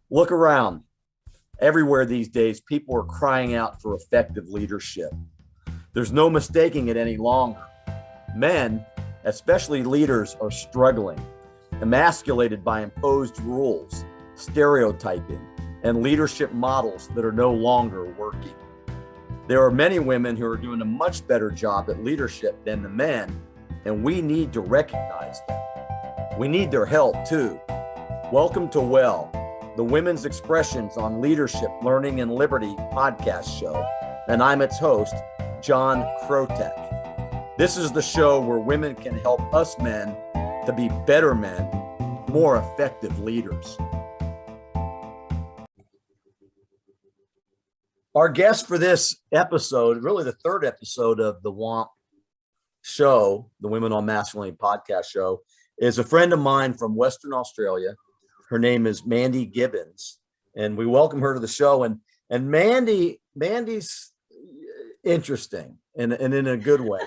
Look around. Everywhere these days, people are crying out for effective leadership. There's no mistaking it any longer. Men, especially leaders, are struggling, emasculated by imposed rules, stereotyping, and leadership models that are no longer working. There are many women who are doing a much better job at leadership than the men, and we need to recognize them. We need their help too. Welcome to Well, the Women's Expressions on Leadership, Learning, and Liberty podcast show, and I'm its host, John Krotek. This is the show where women can help us men to be better men, more effective leaders. Our guest for this episode, really the third episode of the W.E.L.L show, the Women on Masculinity podcast show, is a friend of mine from Western Australia. Her name is Mandy Gibbons, and we welcome her to the show. And Mandy's interesting and in a good way.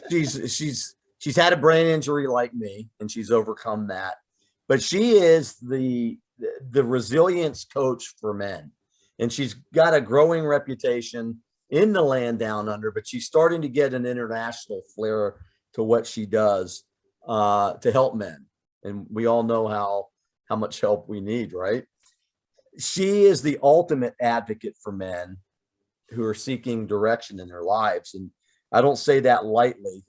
She's had a brain injury like me, and she's overcome that. But she is the resilience coach for men, and she's got a growing reputation in the land down under. But she's starting to get an international flair to what she does to help men, and we all know how much help we need, right? She is the ultimate advocate for men who are seeking direction in their lives. And I don't say that lightly.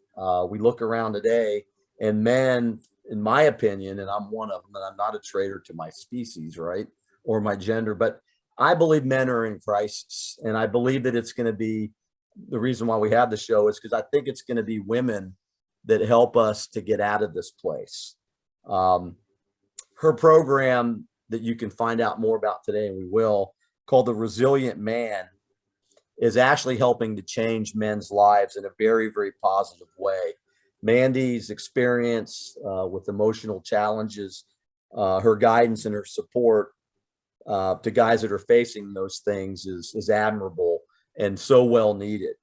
We look around today and men, in my opinion, and I'm one of them, and I'm not a traitor to my species, right? Or my gender, but I believe men are in crisis. And I believe that it's going to be the reason why we have the show is because I think it's going to be women that help us to get out of this place. Her program that you can find out more about today, and we will, called The Resilient Man, is actually helping to change men's lives in a very, very positive way. Mandy's experience with emotional challenges, her guidance and her support to guys that are facing those things is admirable and so well needed.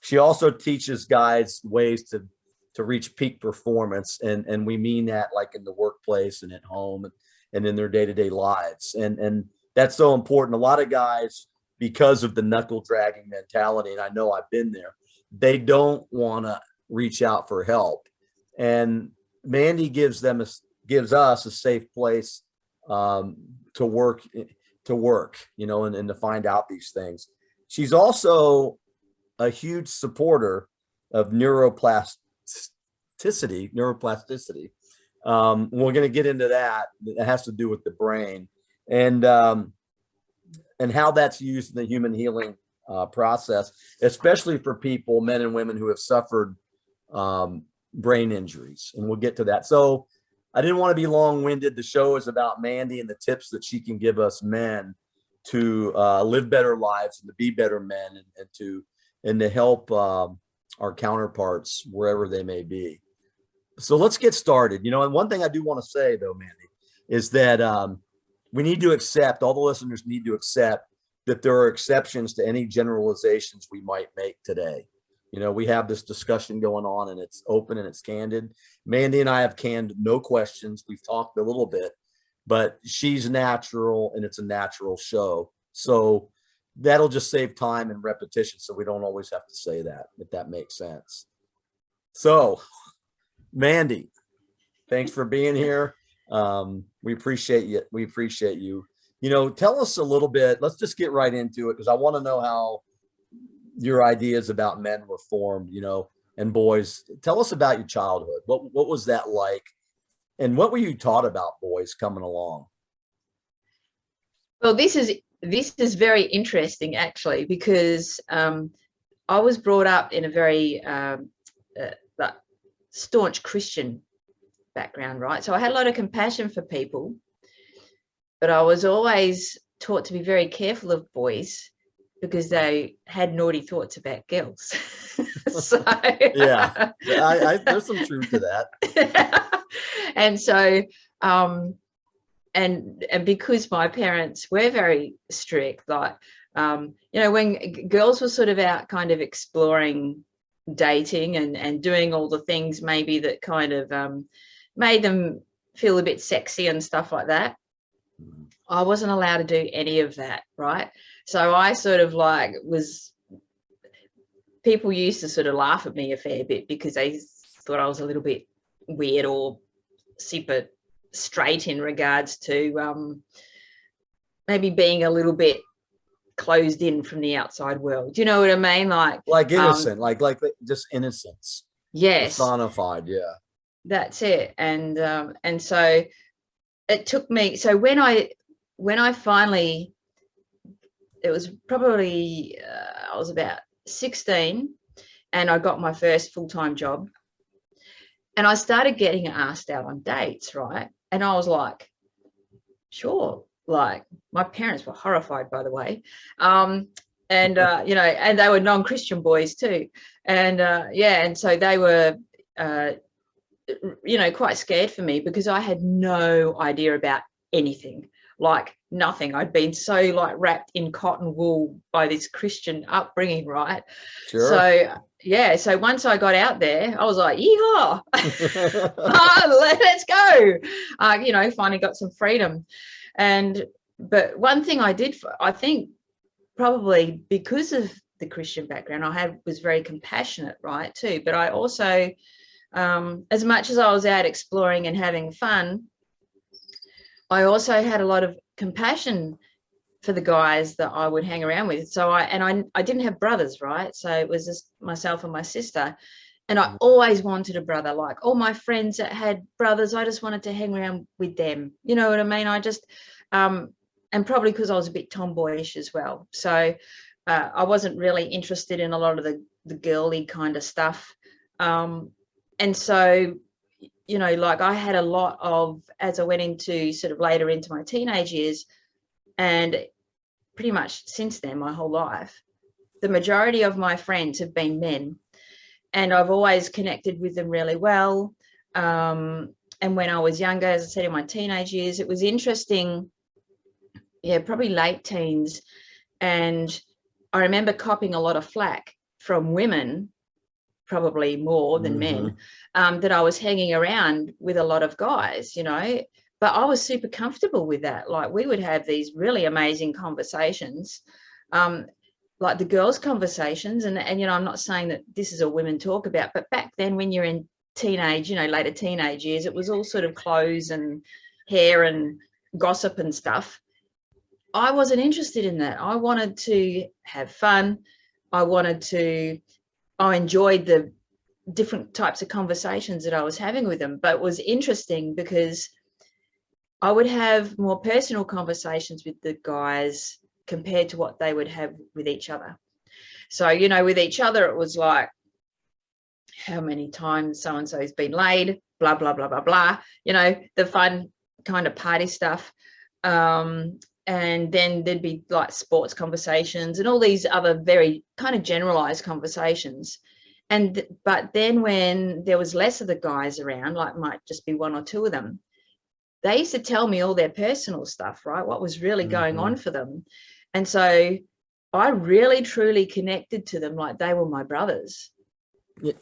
She also teaches guys ways to reach peak performance. And we mean that like in the workplace and at home and in their day-to-day lives. And that's so important. A lot of guys, because of the knuckle dragging mentality, and I know I've been there, they don't want to reach out for help. And Mandy gives us a safe place to work, and to find out these things. She's also a huge supporter of neuroplasticity. We're going to get into that. It has to do with the brain and how that's used in the human healing process, especially for people, men and women who have suffered brain injuries. And we'll get to that. So I didn't want to be long-winded. The show is about Mandy and the tips that she can give us men to live better lives and to be better men and to help our counterparts wherever they may be. So let's get started. And one thing I do want to say, though, Mandy, is that we need to accept, all the listeners need to accept that there are exceptions to any generalizations we might make today. We have this discussion going on, and it's open and it's candid. Mandy and I have canned no questions. We've talked a little bit, but she's natural, and it's a natural show. So that'll just save time and repetition, so we don't always have to say that, if that makes sense. So, Mandy, thanks for being here. We appreciate you. Tell us a little bit. Let's just get right into it, because I want to know how your ideas about men were formed, and boys. Tell us about your childhood. What was that like? And what were you taught about boys coming along? Well, this is very interesting, actually, because I was brought up in a very staunch Christian background, right? So I had a lot of compassion for people, but I was always taught to be very careful of boys because they had naughty thoughts about girls. So yeah, there's some truth to that. And so and because my parents were very strict, like when girls were sort of out kind of exploring dating and doing all the things maybe that kind of made them feel a bit sexy and stuff like that, I wasn't allowed to do any of that, right? So I sort of like people used to sort of laugh at me a fair bit because they thought I was a little bit weird or super straight in regards to maybe being a little bit closed in from the outside world. Do you know what I mean? Like innocent, like just innocence. Yes, Personified, yeah. that's it. And so it took me. So when I finally, it was probably I was about 16, and I got my first full-time job, and I started getting asked out on dates, right? And I was like, sure. Like, my parents were horrified, by the way. And you know, and they were non-Christian boys too. And yeah, and so they were you know, quite scared for me because I had no idea about anything, like nothing. I'd been so like wrapped in cotton wool by this Christian upbringing, right? Sure. So yeah, so once I got out there, I was like, yeehaw, let's go. You know, finally got some freedom. But one thing I did, I think probably because of the Christian background was very compassionate, right, too. But I also, as much as I was out exploring and having fun, I also had a lot of compassion for the guys that I would hang around with. So I didn't have brothers, right? So it was just myself and my sister. And I always wanted a brother. Like all my friends that had brothers, I just wanted to hang around with them. You know what I mean? I just, and probably because I was a bit tomboyish as well. So I wasn't really interested in a lot of the girly kind of stuff. And so, you know, like I had a lot of, as I went into sort of later into my teenage years, and pretty much since then, my whole life, the majority of my friends have been men, and I've always connected with them really well. And when I was younger, as I said, in my teenage years, it was interesting. Yeah, probably late teens. And I remember copping a lot of flack from women, probably more than men, that I was hanging around with a lot of guys, you know, but I was super comfortable with that. Like we would have these really amazing conversations, like the girls' conversations. And, you know, I'm not saying that this is all women talk about, but back then when you're in teenage, you know, later teenage years, it was all sort of clothes and hair and gossip and stuff. I wasn't interested in that. I wanted to have fun. I enjoyed the different types of conversations that I was having with them, but it was interesting because I would have more personal conversations with the guys compared to what they would have with each other. So, you know, with each other, it was like, how many times so-and-so's been laid, blah, blah, blah, blah, blah, you know, the fun kind of party stuff. And then there'd be like sports conversations and all these other very kind of generalized conversations. But then when there was less of the guys around, like might just be one or two of them, they used to tell me all their personal stuff, right? What was really going on for them. And so I really, truly connected to them like they were my brothers. Yeah,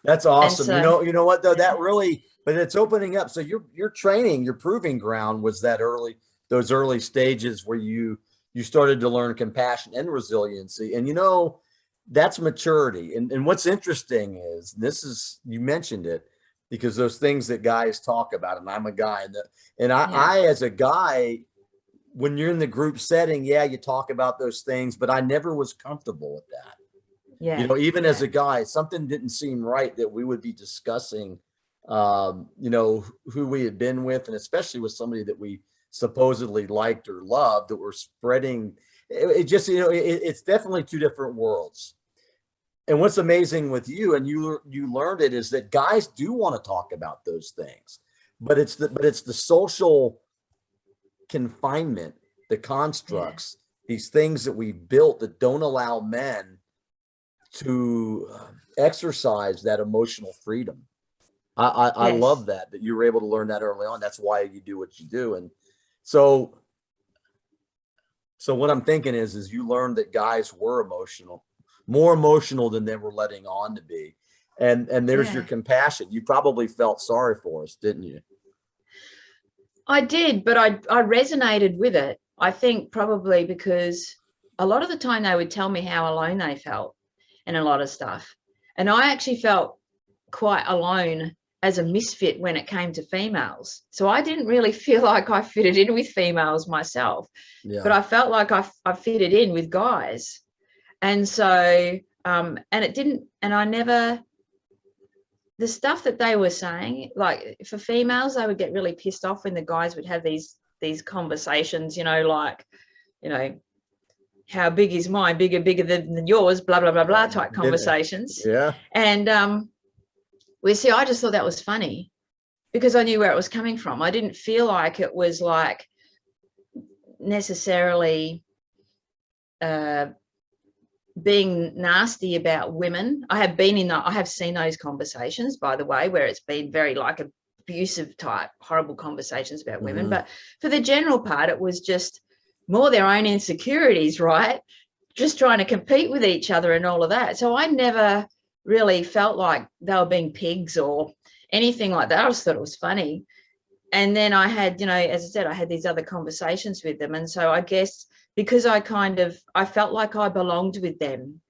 that's awesome. So, you know what though, that really, but it's opening up. So your training, your proving ground was those early stages where you started to learn compassion and resiliency. And, you know, that's maturity. And what's interesting is you mentioned it, because those things that guys talk about, and I'm a guy, and I as a guy, when you're in the group setting, yeah, you talk about those things, but I never was comfortable with that. yeah, You know, even as a guy, something didn't seem right that we would be discussing, you know, who we had been with, and especially with somebody that we supposedly liked or loved, that we're spreading. It just, you know, it's definitely two different worlds. And what's amazing with you, and you learned it, is that guys do want to talk about those things, but it's the social confinement, the constructs, these things that we built that don't allow men to exercise that emotional freedom. I love that you were able to learn that early on. That's why you do what you do. And so what I'm thinking is you learned that guys were more emotional than they were letting on to be. And there's your compassion. You probably felt sorry for us, didn't you? I did, but I resonated with it. I think probably because a lot of the time they would tell me how alone they felt and a lot of stuff. And I actually felt quite alone as a misfit when it came to females. So I didn't really feel like I fitted in with females myself, but I felt like I fitted in with guys. And so, and it didn't, and I never, the stuff that they were saying, like for females, they would get really pissed off when the guys would have these conversations, you know, like, you know, how big is mine, bigger than yours, blah, blah, blah, blah, type conversations. Yeah. And we see, I just thought that was funny because I knew where it was coming from. I didn't feel like it was like necessarily being nasty about women. I have seen those conversations, by the way, where it's been very like abusive type, horrible conversations about women. But for the general part, it was just more their own insecurities, right? Just trying to compete with each other and all of that. So I never really felt like they were being pigs or anything like that. I just thought it was funny. And then I had, you know, as I said, I had these other conversations with them. And so I guess because I felt like I belonged with them.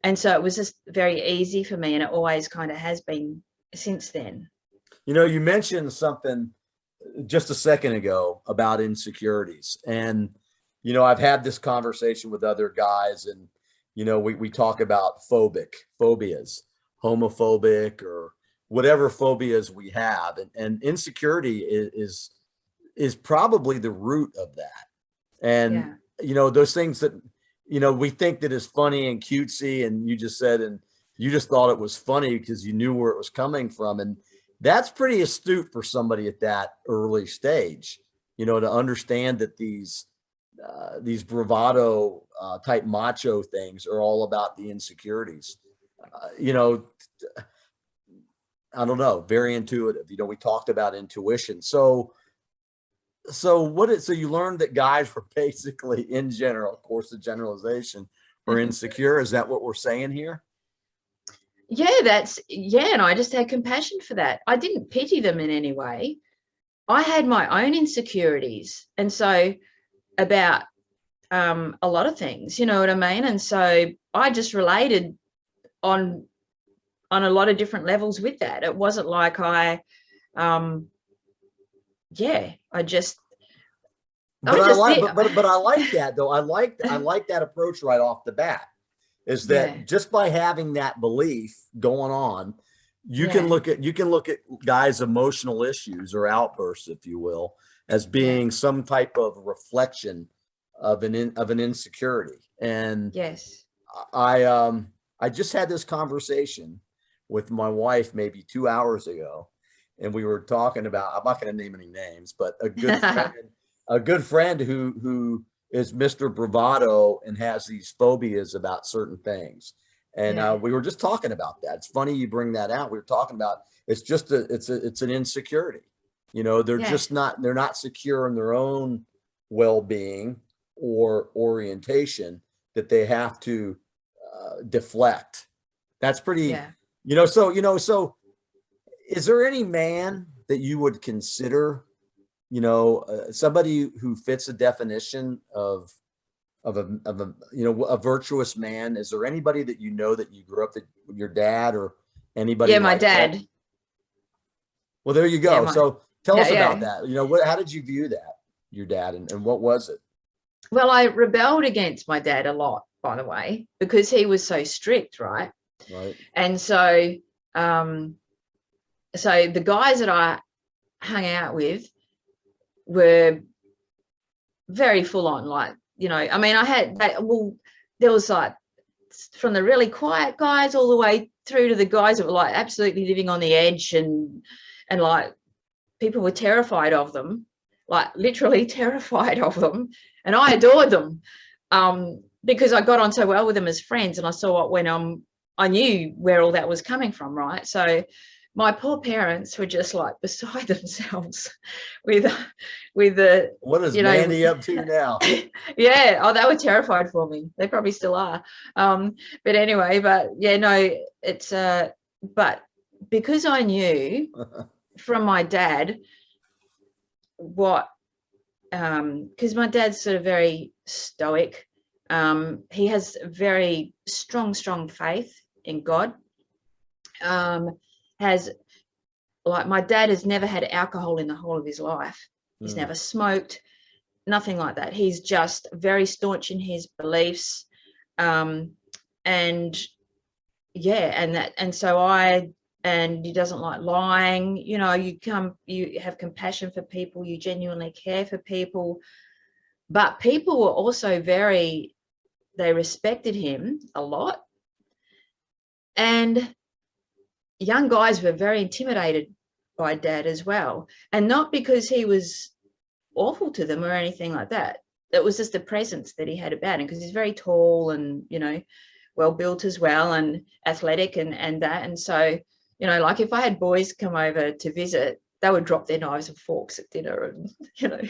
And so it was just very easy for me. And it always kind of has been since then. You know, you mentioned something just a second ago about insecurities. And, you know, I've had this conversation with other guys and, you know, we talk about phobias, homophobic or whatever phobias we have. And insecurity is probably the root of that. And, you know, those things that, you know, we think that is funny and cutesy, and you just said, and you just thought it was funny because you knew where it was coming from. And that's pretty astute for somebody at that early stage, you know, to understand that these bravado type macho things are all about the insecurities. You know, I don't know, very intuitive. You know, we talked about intuition. So you learned that guys were basically, in general, of course, the generalization, were insecure. Is that what we're saying here? Yeah, and I just had compassion for that. I didn't pity them in any way. I had my own insecurities. And so about a lot of things, you know what I mean? And so I just related on a lot of different levels with that. It wasn't like I just But I like that though. I like that approach right off the bat. Is that just by having that belief going on, you can look at guys' emotional issues or outbursts, if you will, as being some type of reflection of an insecurity. And I just had this conversation with my wife maybe 2 hours ago, and we were talking about, I'm not going to name any names, but a good friend who is Mr. Bravado and has these phobias about certain things. And we were just talking about that. It's funny you bring that out. We were talking about it's an insecurity. You know, they're not secure in their own well-being or orientation, that they have to deflect. That's pretty, so is there any man that you would consider, you know, somebody who fits a definition of a virtuous man? Is there anybody that you know that you grew up with your dad or anybody? Yeah, my dad. That? Well, there you go. So tell us about that. You know, how did you view that, your dad, and what was it? Well, I rebelled against my dad a lot, by the way, because he was so strict, right? Right. And so, so the guys that I hung out with were very full on, like, you know, I mean, there was like from the really quiet guys all the way through to the guys that were like absolutely living on the edge, and like people were terrified of them, like literally terrified of them. And I adored them because I got on so well with them as friends, and I saw what went on. I knew where all that was coming from, right? So my poor parents were just like beside themselves with the, what is Mandy up to now? Yeah. Oh, they were terrified for me. They probably still are. But anyway, it's but because I knew from my dad what, because my dad's sort of very stoic. He has very strong faith in God. Has, like, my dad has never had alcohol in the whole of his life. He's never smoked, nothing like that. He's just very staunch in his beliefs. And yeah, and he doesn't like lying. You know, you have compassion for people, you genuinely care for people. But people were also they respected him a lot. And young guys were very intimidated by Dad as well. And not because he was awful to them or anything like that. It was just the presence that he had about him, because he's very tall and, you know, well built as well, and athletic and that. And so, you know, like if I had boys come over to visit, they would drop their knives and forks at dinner, and, you know.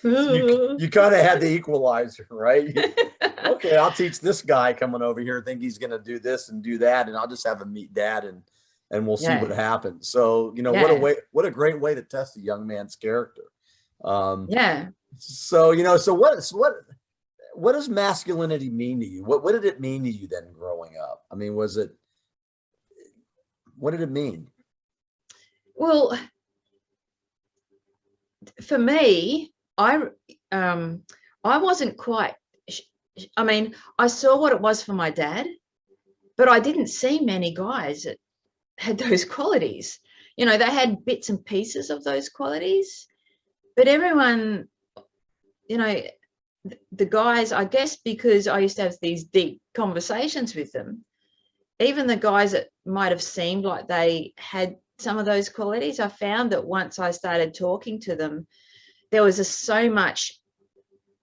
So you kind of had the equalizer, right? Okay, I'll teach this guy coming over here, think he's going to do this and do that, and I'll just have him meet Dad, and we'll see what happens. So, you know, what a great way to test a young man's character. So, you know, so what does masculinity mean to you? What did it mean to you then growing up? I mean, what did it mean? Well, for me, I wasn't quite, I mean, I saw what it was for my dad, but I didn't see many guys that had those qualities. You know, they had bits and pieces of those qualities, but everyone, you know, the guys, I guess because I used to have these deep conversations with them, even the guys that might have seemed like they had some of those qualities, I found that once I started talking to them, there was so much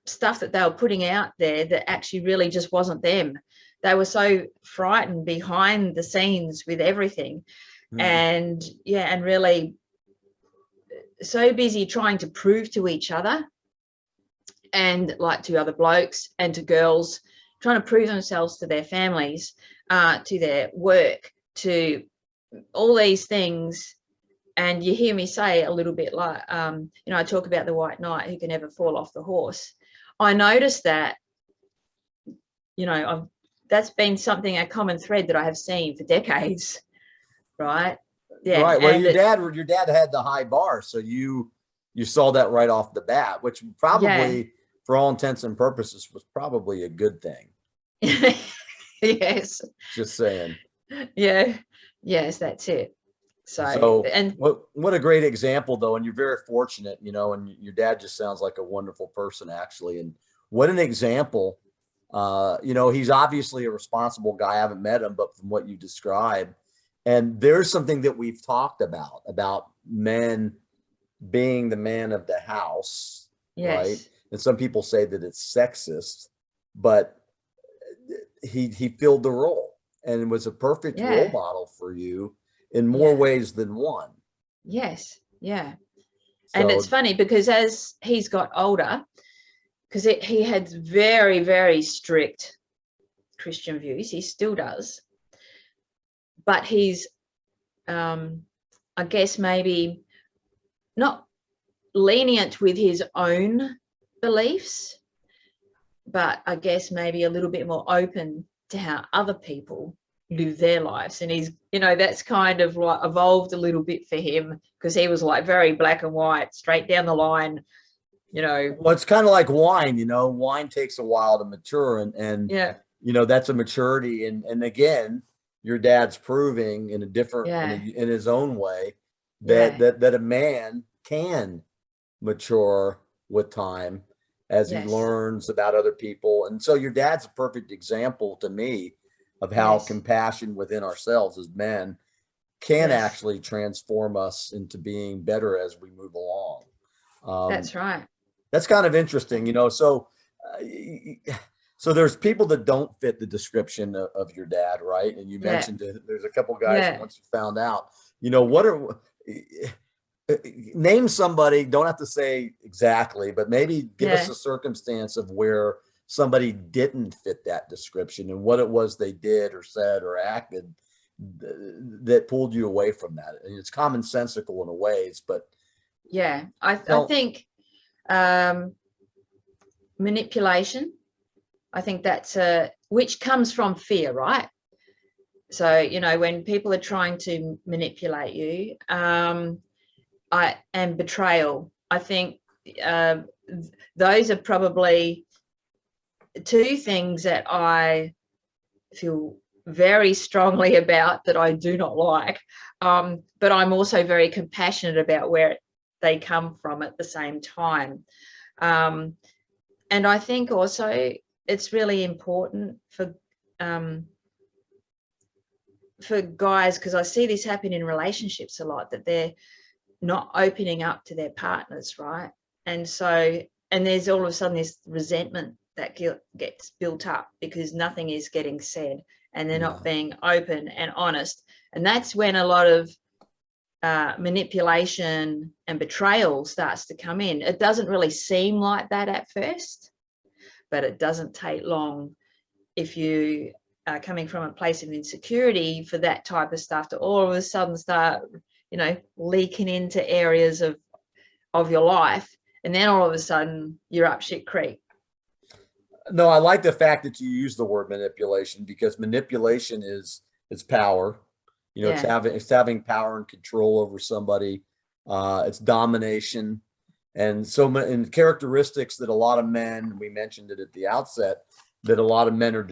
stuff that they were putting out there that actually really just wasn't them. They were so frightened behind the scenes with everything. And yeah, and really so busy trying to prove to each other, and like to other blokes and to girls, trying to prove themselves to their families, to their work, to all these things. And you hear me say a little bit like, you know, I talk about the white knight who can never fall off the horse. I noticed that, you know, that's been something, a common thread that I have seen for decades, right? Yeah. Right. Well, your dad had the high bar, so you saw that right off the bat, which probably, for all intents and purposes, was probably a good thing. Yes. Just saying. Yeah. Yes, that's it. So and what a great example, though. And you're very fortunate, you know, and your dad just sounds like a wonderful person, actually. And what an example. You know, he's obviously a responsible guy. I haven't met him, but from what you described, and there's something that we've talked about men being the man of the house, right? And some people say that it's sexist, but he filled the role and was a perfect role model for you in more ways than one. Yes. Yeah. So, and it's funny because as he's got older, because he had very, very strict Christian views, he still does, but he's, I guess maybe not lenient with his own beliefs, but I guess maybe a little bit more open to how other people live their lives. And he's, you know, that's kind of like evolved a little bit for him, because he was like very black and white, straight down the line, you know. Well, it's kind of like wine, you know, wine takes a while to mature, and yeah, you know, that's a maturity. And again, your dad's proving in a different, in his own way, that a man can mature with time as he learns about other people. And so your dad's a perfect example to me of how compassion within ourselves as men can actually transform us into being better as we move along. That's right. That's kind of interesting, you know. So there's people that don't fit the description of your dad, right? And you mentioned there's a couple guys once you found out, you know, name somebody, don't have to say exactly, but maybe give us a circumstance of where somebody didn't fit that description and what it was they did or said or acted that pulled you away from that. And it's commonsensical in a ways, but Yeah, I So, think manipulation, I think that's which comes from fear, right? So, you know, when people are trying to manipulate you, and betrayal, I think those are probably two things that I feel very strongly about, that I do not like. But I'm also very compassionate about where they come from at the same time. And I think also it's really important for guys, because I see this happen in relationships a lot, that they're not opening up to their partners, right? And so, and there's all of a sudden this resentment that gets built up because nothing is getting said, and they're not being open and honest. And that's when a lot of manipulation and betrayal starts to come in. It doesn't really seem like that at first, but it doesn't take long, if you are coming from a place of insecurity, for that type of stuff to all of a sudden start, you know, leaking into areas of your life, and then all of a sudden you're up shit creek. no, I like the fact that you use the word manipulation, because manipulation is power. You know, Yeah, it's having power and control over somebody. It's domination, and so many and characteristics that a lot of men. We mentioned it at the outset, that a lot of men are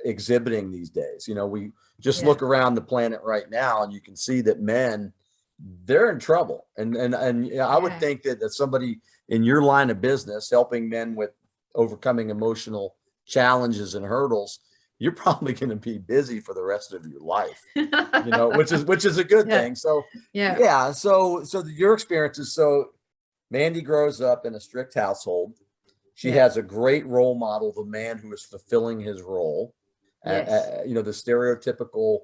exhibiting these days. You know, we just yeah, look around the planet right now, and you can see that men, they're in trouble. And you know, I would yeah. think that somebody in your line of business, helping men with overcoming emotional challenges and hurdles, you're probably going to be busy for the rest of your life, you know, which is a good Yeah, thing. So yeah, yeah, so your experiences. So Mandy grows up in a strict household. She yeah, has a great role model, the man who is fulfilling his role. yes, You know, the stereotypical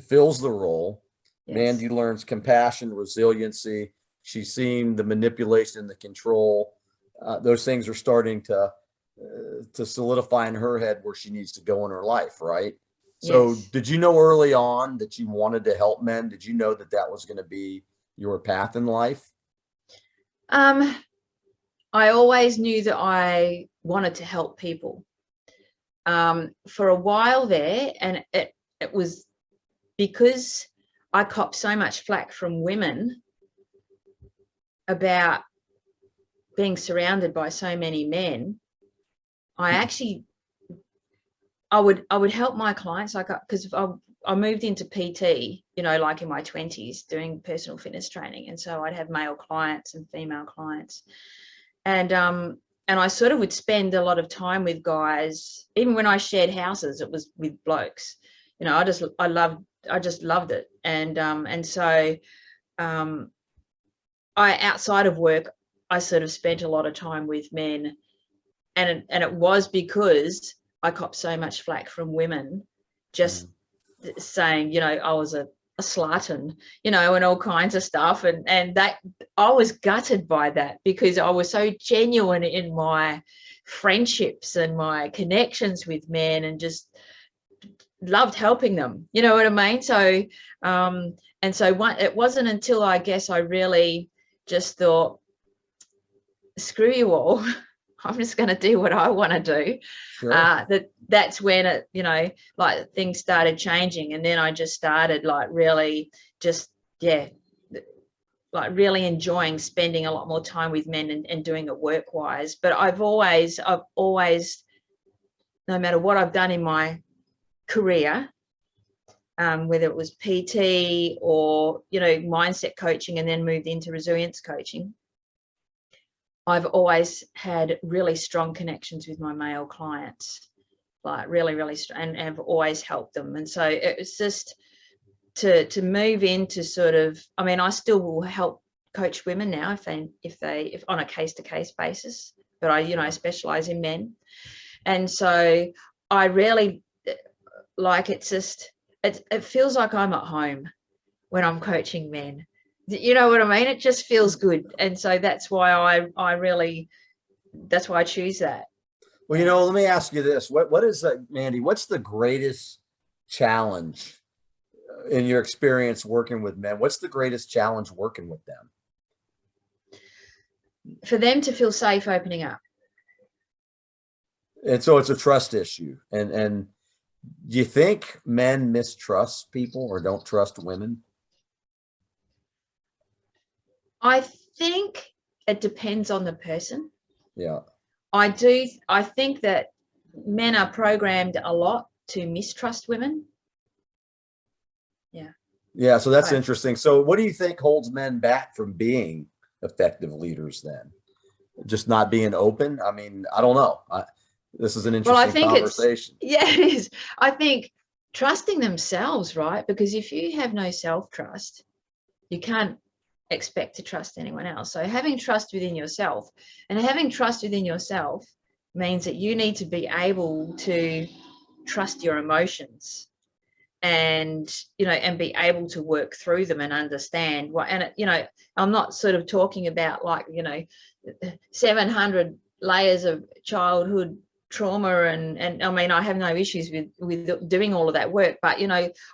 fills the role. yes, Mandy learns compassion, resiliency. She's seeing the manipulation and the control. Those things are starting to solidify in her head where she needs to go in her life, right? So, yes. did you know early on that you wanted to help men? Did you know that that was going to be your path in life? um I always knew that I wanted to help people, for a while there, and it was because I copped so much flack from women about being surrounded by so many men. I actually, I would help my clients, like, because I moved into PT, you know, like in my 20s, doing personal fitness training, and so I'd have male clients and female clients, and I sort of would spend a lot of time with guys. Even when I shared houses, it was with blokes. You know, I just loved it, and so um, I, outside of work, I sort of spent a lot of time with men, and it was because I copped so much flack from women, just Mhm. saying, you know, I was a slattern, you know, and all kinds of stuff, and that I was gutted by that, because I was so genuine in my friendships and my connections with men, and just loved helping them, you know what I mean? So and so it wasn't until, I guess, I really just thought, screw you all, I'm just going to do what I want to do. Sure. That's when it, you know, like, things started changing, and then I just started, like, really just, yeah, like, really enjoying spending a lot more time with men, and doing it work wise. But I've always, no matter what I've done in my career, whether it was PT or, you know, mindset coaching, and then moved into resilience coaching, I've always had really strong connections with my male clients, like really, really strong, and have always helped them. And so it was just to move into sort of, I mean, I still will help coach women now, if on a case-to-case basis, but I, you know, I Sure. specialize in men. And so I really, like, it's just, it feels like I'm at home when I'm coaching men. You know what I mean? It just feels good. And so that's why I really, that's why I choose that. Well, you Yeah. know, let me ask you this. What is that, Mandy? What's the greatest challenge in your experience working with men? What's the greatest challenge working with them? for them to feel safe opening up. And so it's a trust issue. And do you think men mistrust people or don't trust women? I think it depends on the person. Yeah. I think that men are programmed a lot to mistrust women. Yeah. Yeah. So that's interesting. So what do you think holds men back from being effective leaders then? Just not being open? I mean, I don't know. This is an interesting conversation. It is. I think trusting themselves, right? Because if you have no self-trust, you can't expect to trust anyone else. So having trust within yourself, and having trust within yourself means that you need to be able to trust your emotions, and and be able to work through them and understand what. And I'm not sort of talking about like 700 layers of childhood trauma, and I mean, I have no issues with doing all of that work, but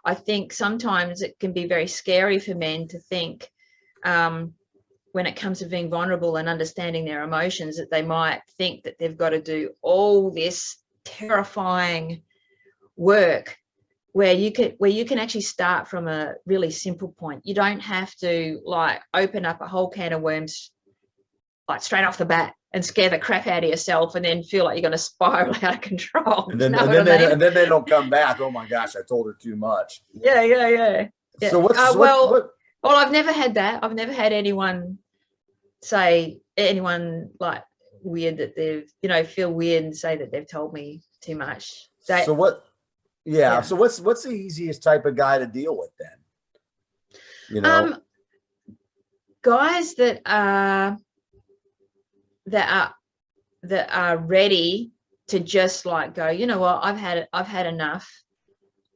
I think sometimes it can be very scary for men to think, when it comes to being vulnerable and understanding their emotions, that they might think that they've got to do all this terrifying work, where you can actually start from a really simple point. You don't have to like open up a whole can of worms like straight off the bat and scare the crap out of yourself and then feel like you're going to spiral out of control. And then they don't come back. Oh my gosh, I told her too much. Yeah. So well, I've never had that. I've never had anyone like weird that they've, feel weird and say that they've told me too much. So what's the easiest type of guy to deal with then? Guys that are ready to just like go, you know what, I've had enough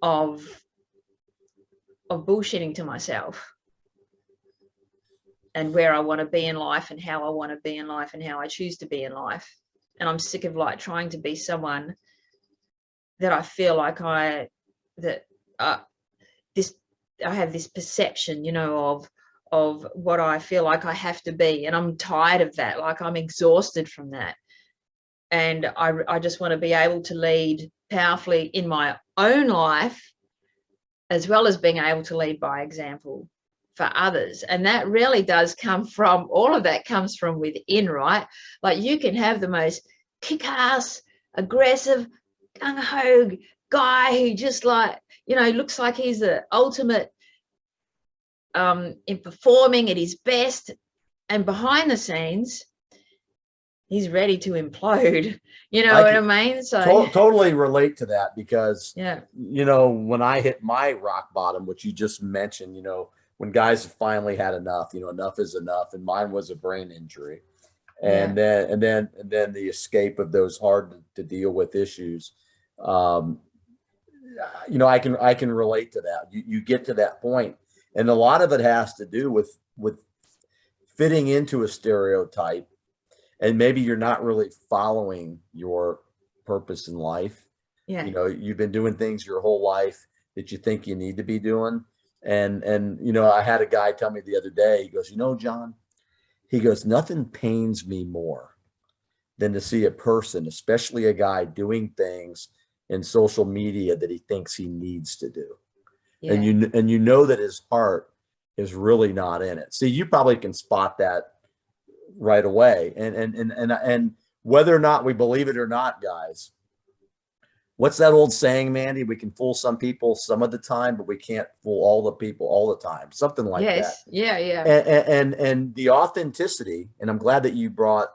of bullshitting to myself and where I want to be in life and how I want to be in life and how I choose to be in life. And I'm sick of like trying to be someone that I feel like I have this perception, of what I feel like I have to be. And I'm tired of that. Like I'm exhausted from that. And I just want to be able to lead powerfully in my own life, as well as being able to lead by example for others. And that really does come from, all of that comes from within, right? Like you can have the most kick-ass, aggressive, gung-ho guy who just like, looks like he's the ultimate in performing at his best, and behind the scenes he's ready to implode. What I mean? So totally relate to that, because yeah, when I hit my rock bottom, which you just mentioned, when guys finally had enough, enough is enough, and mine was a brain injury, and then the escape of those hard to deal with issues. I can relate to that. You get to that point, and a lot of it has to do with fitting into a stereotype, and maybe you're not really following your purpose in life. Yeah. You've been doing things your whole life that you think you need to be doing. And I had a guy tell me the other day, he goes, John, he goes, nothing pains me more than to see a person, especially a guy, doing things in social media that he thinks he needs to do. Yeah. And you know that his heart is really not in it. See, you probably can spot that right away. And whether or not we believe it or not, guys, what's that old saying, Mandy? We can fool some people some of the time, but we can't fool all the people all the time. Something like that. Yeah. And the authenticity, and I'm glad that you brought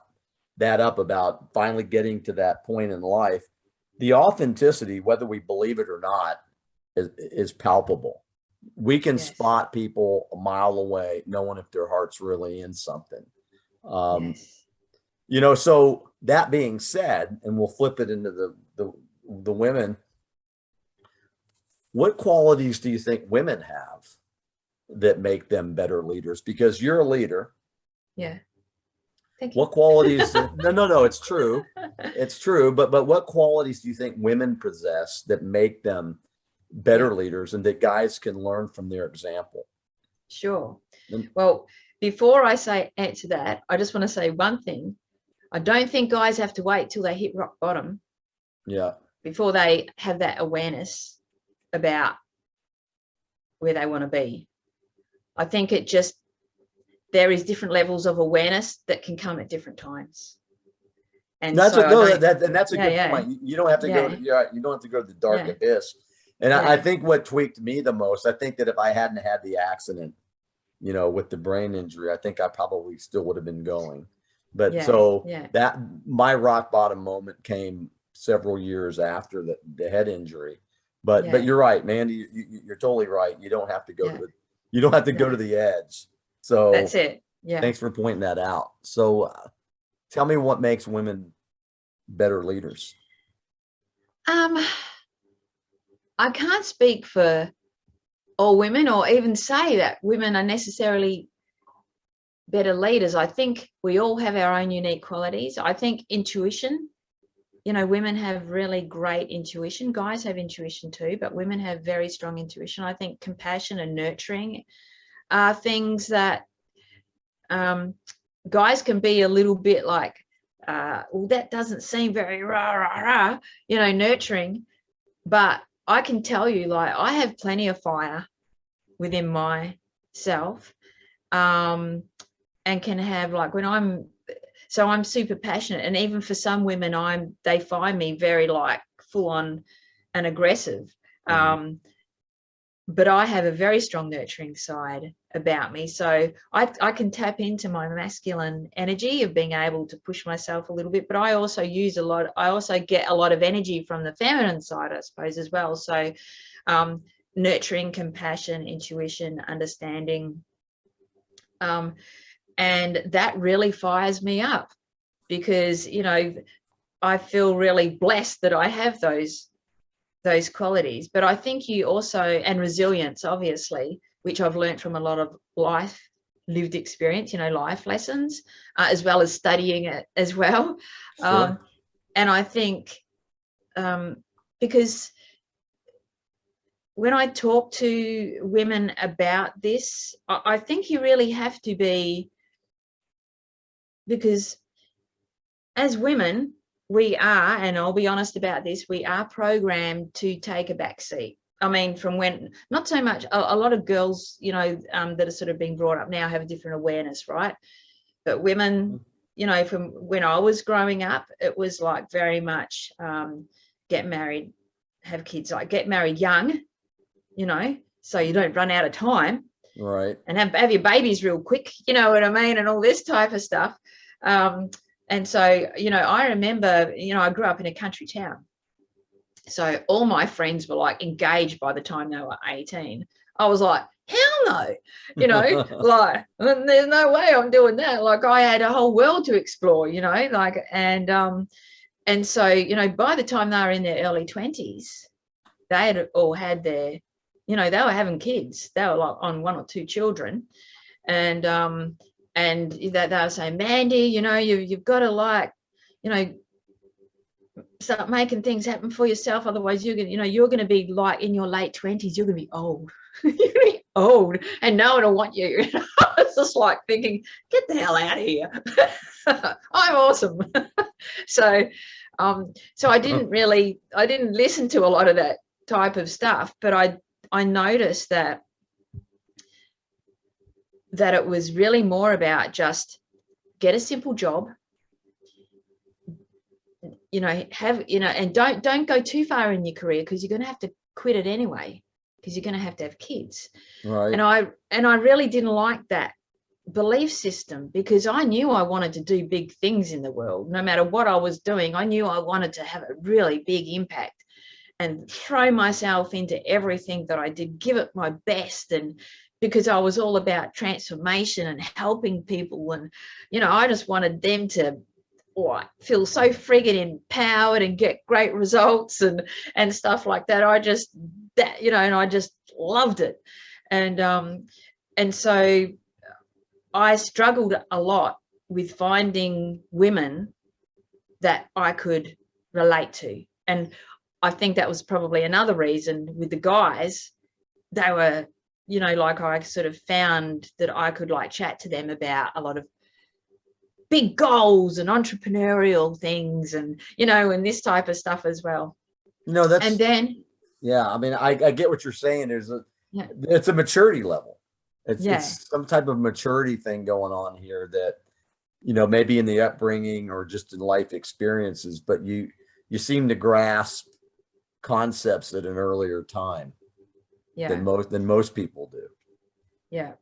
that up about finally getting to that point in life. The authenticity, whether we believe it or not, is palpable. We can spot people a mile away, knowing if their heart's really in something. So that being said, and we'll flip it into the women, what qualities do you think women have that make them better leaders? Because you're a leader. Yeah. Thank you. What qualities? No, it's true. It's true. But what qualities do you think women possess that make them better leaders and that guys can learn from their example? Sure. Well, before I answer that, I just want to say one thing. I don't think guys have to wait till they hit rock bottom. Yeah. Before they have that awareness about where they want to be. I think there is different levels of awareness that can come at different times. And that's so that's a good point. You don't have to go to, you don't have to go to the dark abyss. And I think what tweaked me the most, I think that if I hadn't had the accident, with the brain injury, I think I probably still would have been going. But that my rock bottom moment came several years after the head injury. But you're right, Mandy, you're totally right. You don't have to go to the edge. So that's it. Yeah. Thanks for pointing that out. So tell me what makes women better leaders. I can't speak for all women or even say that women are necessarily better leaders. I think we all have our own unique qualities. I think intuition, women have really great intuition. Guys have intuition too, but women have very strong intuition. I think compassion and nurturing are things that guys can be a little bit like, well, that doesn't seem very nurturing. But I can tell you, like, I have plenty of fire within myself, and can have, like, I'm super passionate, and even for some women, they find me very like full on and aggressive. But I have a very strong nurturing side about me. So I can tap into my masculine energy of being able to push myself a little bit, but I also get a lot of energy from the feminine side, I suppose, as well. So nurturing, compassion, intuition, understanding. And that really fires me up because, I feel really blessed that I have those qualities. But I think you also, and resilience, obviously, which I've learned from a lot of lived experience, life lessons, as well as studying it as well. Sure. And I think because when I talk to women about this, I think you really have to be, because as women, we are, and I'll be honest about this, we are programmed to take a back seat. I mean, from when, not so much, a lot of girls, that are sort of being brought up now have a different awareness, right? But women, from when I was growing up, it was like very much get married, have kids, like get married young, so you don't run out of time. Right. And have your babies real quick, you know what I mean? And all this type of stuff. And so, I remember, I grew up in a country town. So all my friends were like engaged by the time they were 18. I was like, hell no, like, there's no way I'm doing that. Like, I had a whole world to explore, like, and so, by the time they were in their early 20s, they had all had their, they were having kids. They were like on 1 or 2 children. And that they were saying, Mandy, you've got to, like, start making things happen for yourself. Otherwise, you're going to be like in your late 20s. You're going to be old. You're going to be old, and no one will want you. It's just like thinking, get the hell out of here. I'm awesome. So I didn't listen to a lot of that type of stuff, but I noticed that it was really more about just get a simple job, and don't go too far in your career, because you're going to have to quit it anyway, because you're going to have kids. Right. And I really didn't like that belief system, because I knew I wanted to do big things in the world. No matter what I was doing, I knew I wanted to have a really big impact and throw myself into everything that I did, give it my best. And because I was all about transformation and helping people, and I just wanted them to feel so friggin' empowered and get great results and stuff like that. I just loved it. And so I struggled a lot with finding women that I could relate to. And I think that was probably another reason with the guys. They were you know, like I sort of found that I could like chat to them about a lot of big goals and entrepreneurial things, and, you know, and this type of stuff as well. You know, And that's, then, yeah, I mean, I get what you're saying. yeah, It's a maturity level. yeah, It's some type of maturity thing going on here that, you know, maybe in the upbringing or just in life experiences, but you seem to grasp concepts at an earlier time yeah, than most people do. yeah.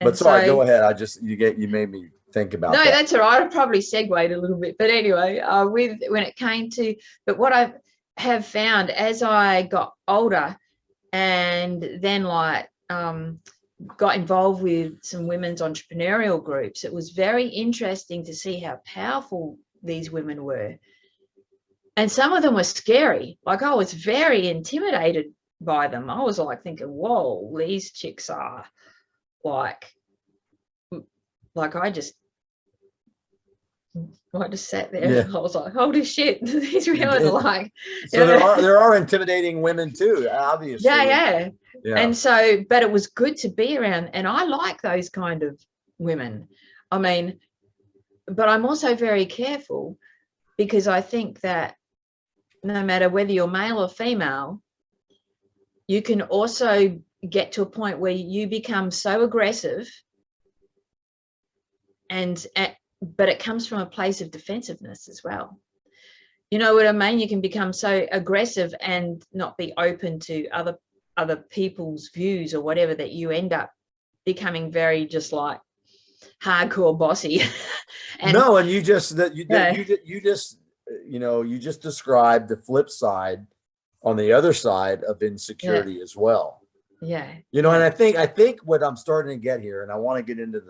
But And sorry, so, go ahead. You made me think about no, that. that's all right. I probably segued a little bit, but anyway, with when it came to, but what I have found as I got older, and then like got involved with some women's entrepreneurial groups, it was very interesting to see how powerful these women were. And some of them were scary. Like I was very intimidated by them. I was like thinking, whoa, these chicks are like I just sat there. Yeah. I was like, holy shit, these women are like, So there are intimidating women too, obviously. yeah. Yeah. And so, but it was good to be around, and I like those kind of women. I mean, but I'm also very careful, because I think that no matter whether you're male or female, you can also get to a point where you become so aggressive, but it comes from a place of defensiveness as well. You know what I mean? You can become so aggressive and not be open to other people's views or whatever, that you end up becoming very just like hardcore bossy. And no, and you just described the flip side on the other side of insecurity as well. Yeah. You know, and I think what I'm starting to get here, and I want to get into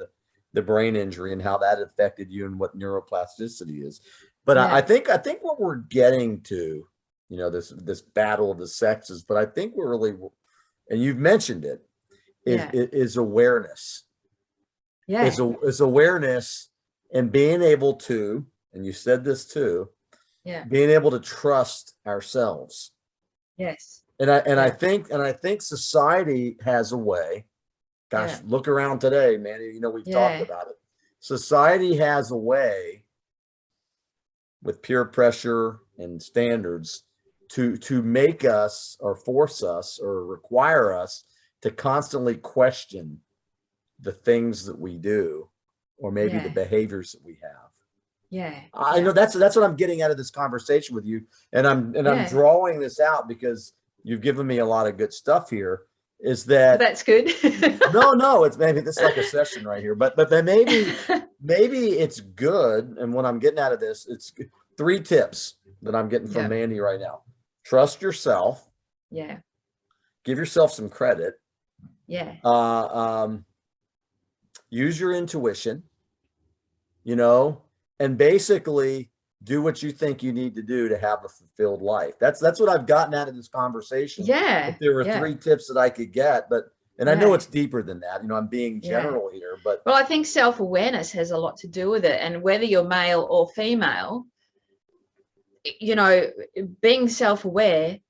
the brain injury and how that affected you and what neuroplasticity is. But I think what we're getting to, you know, this battle of the sexes, but I think we're really, and you've mentioned it, is awareness. Yeah. Is awareness, and being able to, and you said this too, being able to trust ourselves. Yes. I think society has a way. Gosh, look around today, man. You know, we've talked about it. Society has a way with peer pressure and standards to make us or force us or require us to constantly question the things that we do, or maybe the behaviors that we have. Yeah. I know that's what I'm getting out of this conversation with you. And I'm drawing this out because you've given me a lot of good stuff here. Is that that's good? No, it's maybe this is like a session right here, but maybe it's good. And what I'm getting out of this, it's 3 tips that I'm getting from Mandy right now. Trust yourself. Yeah. Give yourself some credit. Yeah. Use your intuition, you know, and basically do what you think you need to do to have a fulfilled life. That's what I've gotten out of this conversation. Yeah. If there were 3 tips that I could get, and I know it's deeper than that. You know, I'm being general here, but. Well, I think self-awareness has a lot to do with it. And whether you're male or female, you know, being self-aware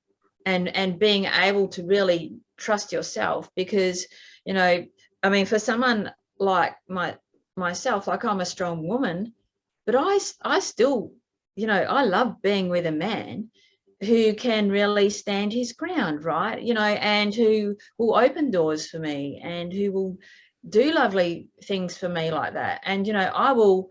and being able to really trust yourself, because, you know, I mean, for someone like myself, like I'm a strong woman, but I still, you know, I love being with a man who can really stand his ground, right? You know, and who will open doors for me and who will do lovely things for me like that. And, you know, I will,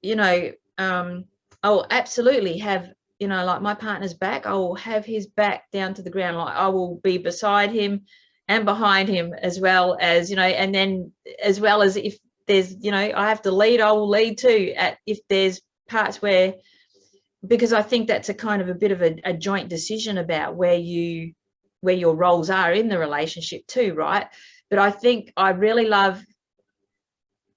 you know, I will absolutely have, you know, like my partner's back, I will have his back down to the ground. Like I will be beside him and behind him, as well as, you know, and then as well as if there's, you know, I have to lead, I will lead too, if there's parts where, because I think that's a kind of a bit of a joint decision about where your roles are in the relationship too, right? But I think I really love,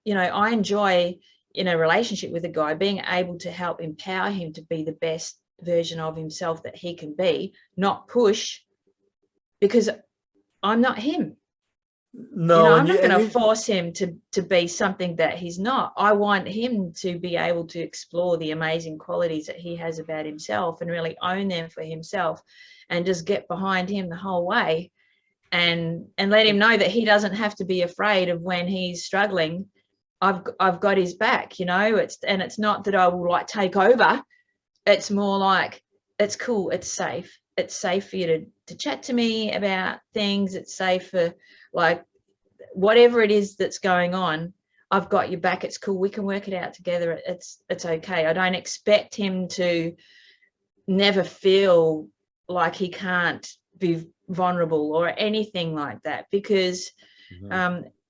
you know, I enjoy in a relationship with a guy being able to help empower him to be the best version of himself that he can be, not push, because I'm not him. No, you know, I'm not going to force him to be something that he's not. I want him to be able to explore the amazing qualities that he has about himself and really own them for himself, and just get behind him the whole way. and let him know that he doesn't have to be afraid of when he's struggling. I've got his back, you know. It's not that I will like take over. It's more like, it's cool, it's safe. It's safe for you to chat to me about things. It's safe for like whatever it is that's going on. I've got your back. It's cool. We can work it out together. It's okay. I don't expect him to never feel like he can't be vulnerable or anything like that, because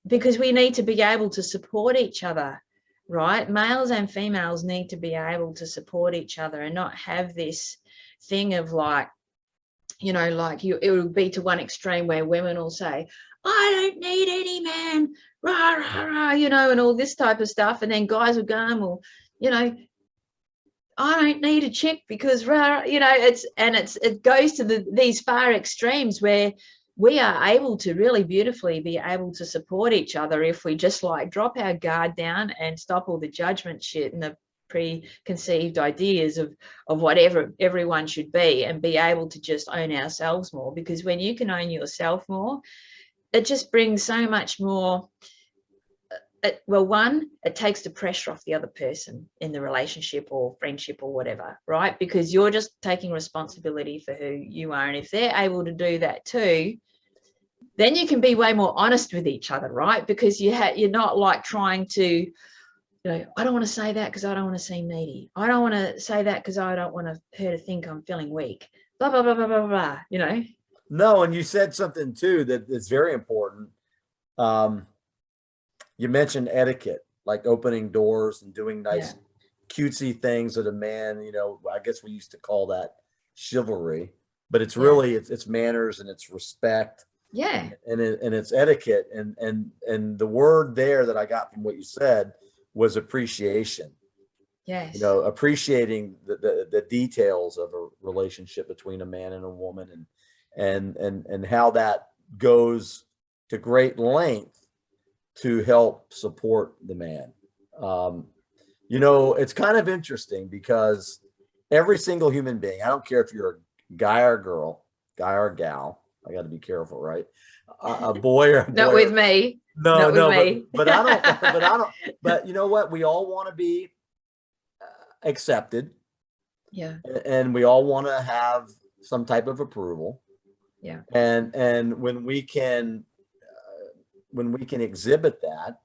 we need to be able to support each other, right? Males and females need to be able to support each other and not have this thing of like, you know, like it will be to one extreme where women will say, I don't need any man, rah, rah, rah, you know, and all this type of stuff. And then guys will go, well, you know, I don't need a chick because, rah, you know, it goes to these far extremes where we are able to really beautifully be able to support each other if we just like drop our guard down and stop all the judgment shit and the preconceived ideas of whatever everyone should be, and be able to just own ourselves more. Because when you can own yourself more, it just brings so much more. Well, one, it takes the pressure off the other person in the relationship or friendship or whatever, right? Because you're just taking responsibility for who you are. And if they're able to do that too, then you can be way more honest with each other, right? Because you're not like trying to, you know, I don't want to say that because I don't want to seem needy. I don't want to say that because I don't want her to think I'm feeling weak. Blah, blah, blah, blah, blah, blah, you know? No, and you said something too that is very important. You mentioned etiquette, like opening doors and doing nice, cutesy things that a man, you know, I guess we used to call that chivalry, but it's really, it's manners and it's respect. Yeah. And it's etiquette. And the word there that I got from what you said was appreciation. Yes. You know, appreciating the details of a relationship between a man and a woman, and how that goes to great length to help support the man. You know, it's kind of interesting because every single human being, I don't care if you're a guy or girl, guy or gal, I got to be careful, right? A boy or a not with me. No, not with me. but but you know what? We all want to be accepted. Yeah. And we all want to have some type of approval. Yeah. And when we can exhibit that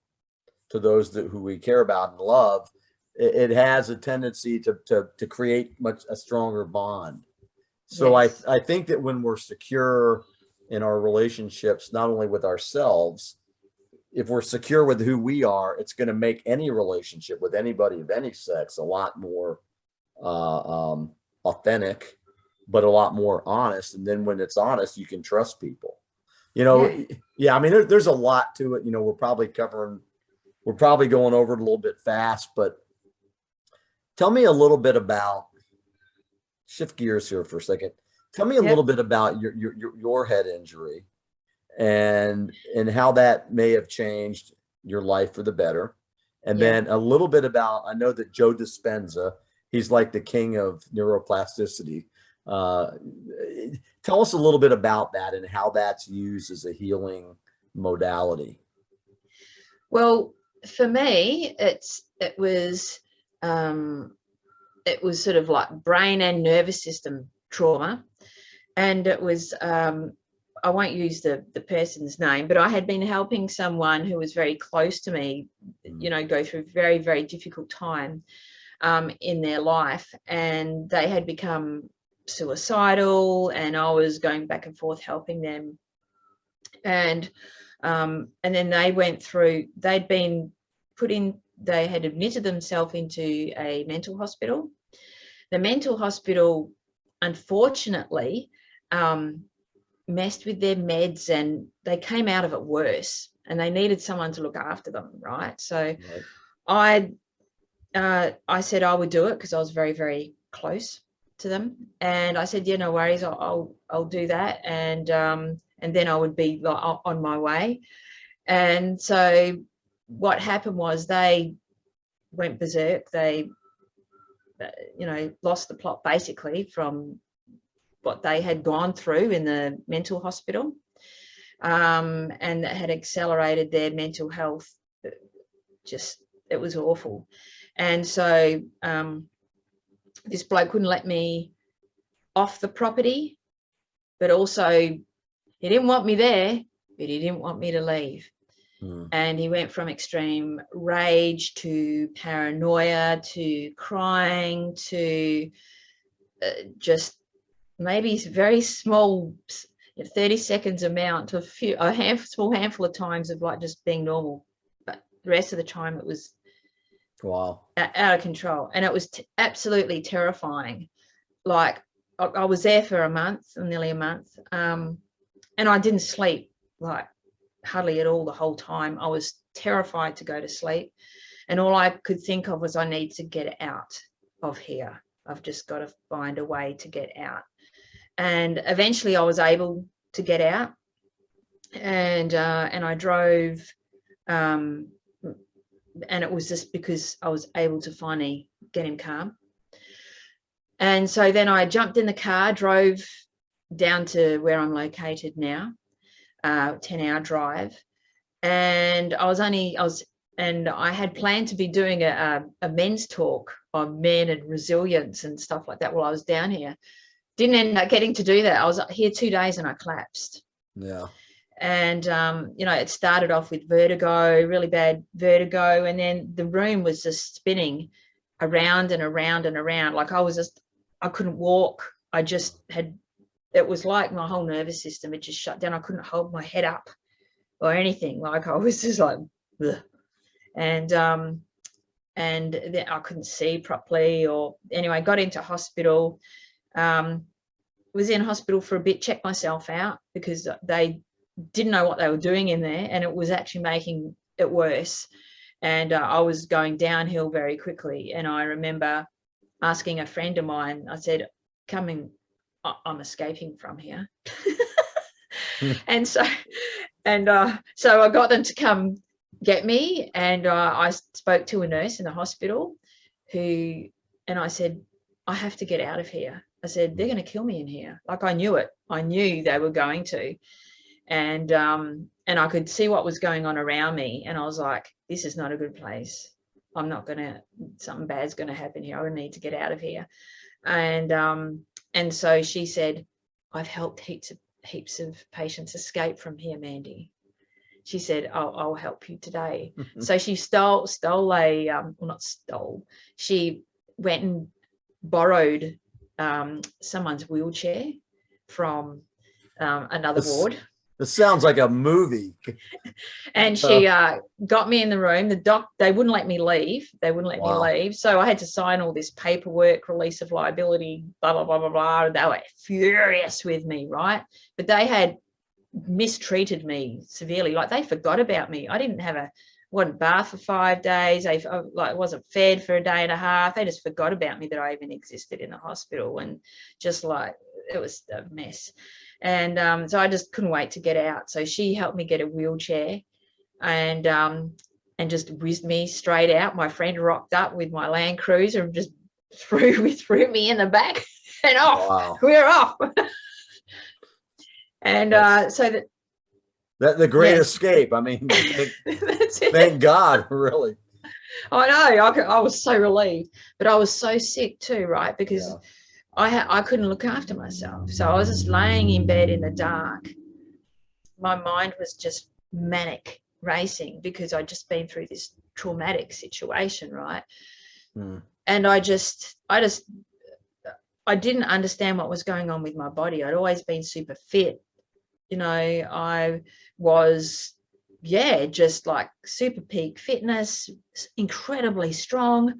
to those who we care about and love, it has a tendency to create a stronger bond. So yes. I think that when we're secure in our relationships, not only with ourselves, if we're secure with who we are, it's going to make any relationship with anybody of any sex a lot more authentic, but a lot more honest. And then when it's honest, you can trust people. You know, I mean, there's a lot to it. You know, we're probably going over it a little bit fast, but tell me a little bit about, shift gears here for a second. Tell me a little bit about your head injury and how that may have changed your life for the better. And then a little bit about, I know that Joe Dispenza, he's like the king of neuroplasticity. Tell us a little bit about that and how that's used as a healing modality. Well, for me, it was sort of like brain and nervous system trauma. And it was, I won't use the person's name, but I had been helping someone who was very close to me, you know, go through very, very difficult time in their life. And they had become suicidal, and I was going back and forth helping them. And then they went through, they had admitted themselves into a mental hospital. The mental hospital, unfortunately, messed with their meds, and they came out of it worse, and they needed someone to look after them, right? So I said I would do it because I was very, very close to them, and I said, yeah, no worries, I'll do that, and then I would be on my way. And so what happened was they went berserk. They, you know, lost the plot basically from what they had gone through in the mental hospital. and that had accelerated their mental health. It was awful. And so this bloke wouldn't let me off the property, but also he didn't want me there, but he didn't want me to leave. And he went from extreme rage to paranoia to crying to just maybe very small 30 seconds amount of small handful of times of like just being normal, but the rest of the time it was out of control. And it was absolutely terrifying. Like I was there for nearly a month, and I didn't sleep like hardly at all the whole time. I was terrified to go to sleep, and all I could think of was I need to get out of here. I've just got to find a way to get out. And eventually I was able to get out, and I drove, and it was just because I was able to finally get him calm. And so then I jumped in the car, drove down to where I'm located now, 10-hour drive. And I had planned to be doing a men's talk on men and resilience and stuff like that while I was down here. Didn't end up getting to do that. I was here 2 days and I collapsed. Yeah. And, it started off with vertigo, really bad vertigo. And then the room was just spinning around and around and around. Like I couldn't walk. It was like my whole nervous system, it just shut down. I couldn't hold my head up or anything. Like I was just like, ugh. And then I couldn't see properly, or anyway, got into hospital. Was in hospital for a bit, checked myself out because they didn't know what they were doing in there, and it was actually making it worse. And I was going downhill very quickly. And I remember asking a friend of mine, I said, I'm escaping from here. And so I got them to come get me, and I spoke to a nurse in the hospital and I said, I have to get out of here. I said, they're going to kill me in here. Like I knew it. I knew they were going to. And I could see what was going on around me. And I was like, this is not a good place. Something bad's going to happen here. I need to get out of here. And so she said, I've helped heaps of patients escape from here, Mandy. She said, I'll help you today. So she she went and borrowed someone's wheelchair from another ward. This sounds like a movie. And she got me in the room. They wouldn't let me leave. They wouldn't let me leave. So I had to sign all this paperwork, release of liability, blah, blah, blah, blah, blah. They were furious with me, right? But they had mistreated me severely. Like they forgot about me. I wasn't bathed for 5 days. I wasn't fed for a day and a half. They just forgot about me, that I even existed in the hospital, and just like it was a mess. And so I just couldn't wait to get out. So she helped me get a wheelchair, and just whizzed me straight out. My friend rocked up with my Land Cruiser and just threw me in the back and off. Wow. We're off. And so that the great escape. I mean, thank God, really. I know. I was so relieved, but I was so sick too, right? Because I couldn't look after myself. So I was just laying in bed in the dark. My mind was just manic racing because I'd just been through this traumatic situation, right? And I didn't understand what was going on with my body. I'd always been super fit. I was, just like super peak fitness, incredibly strong.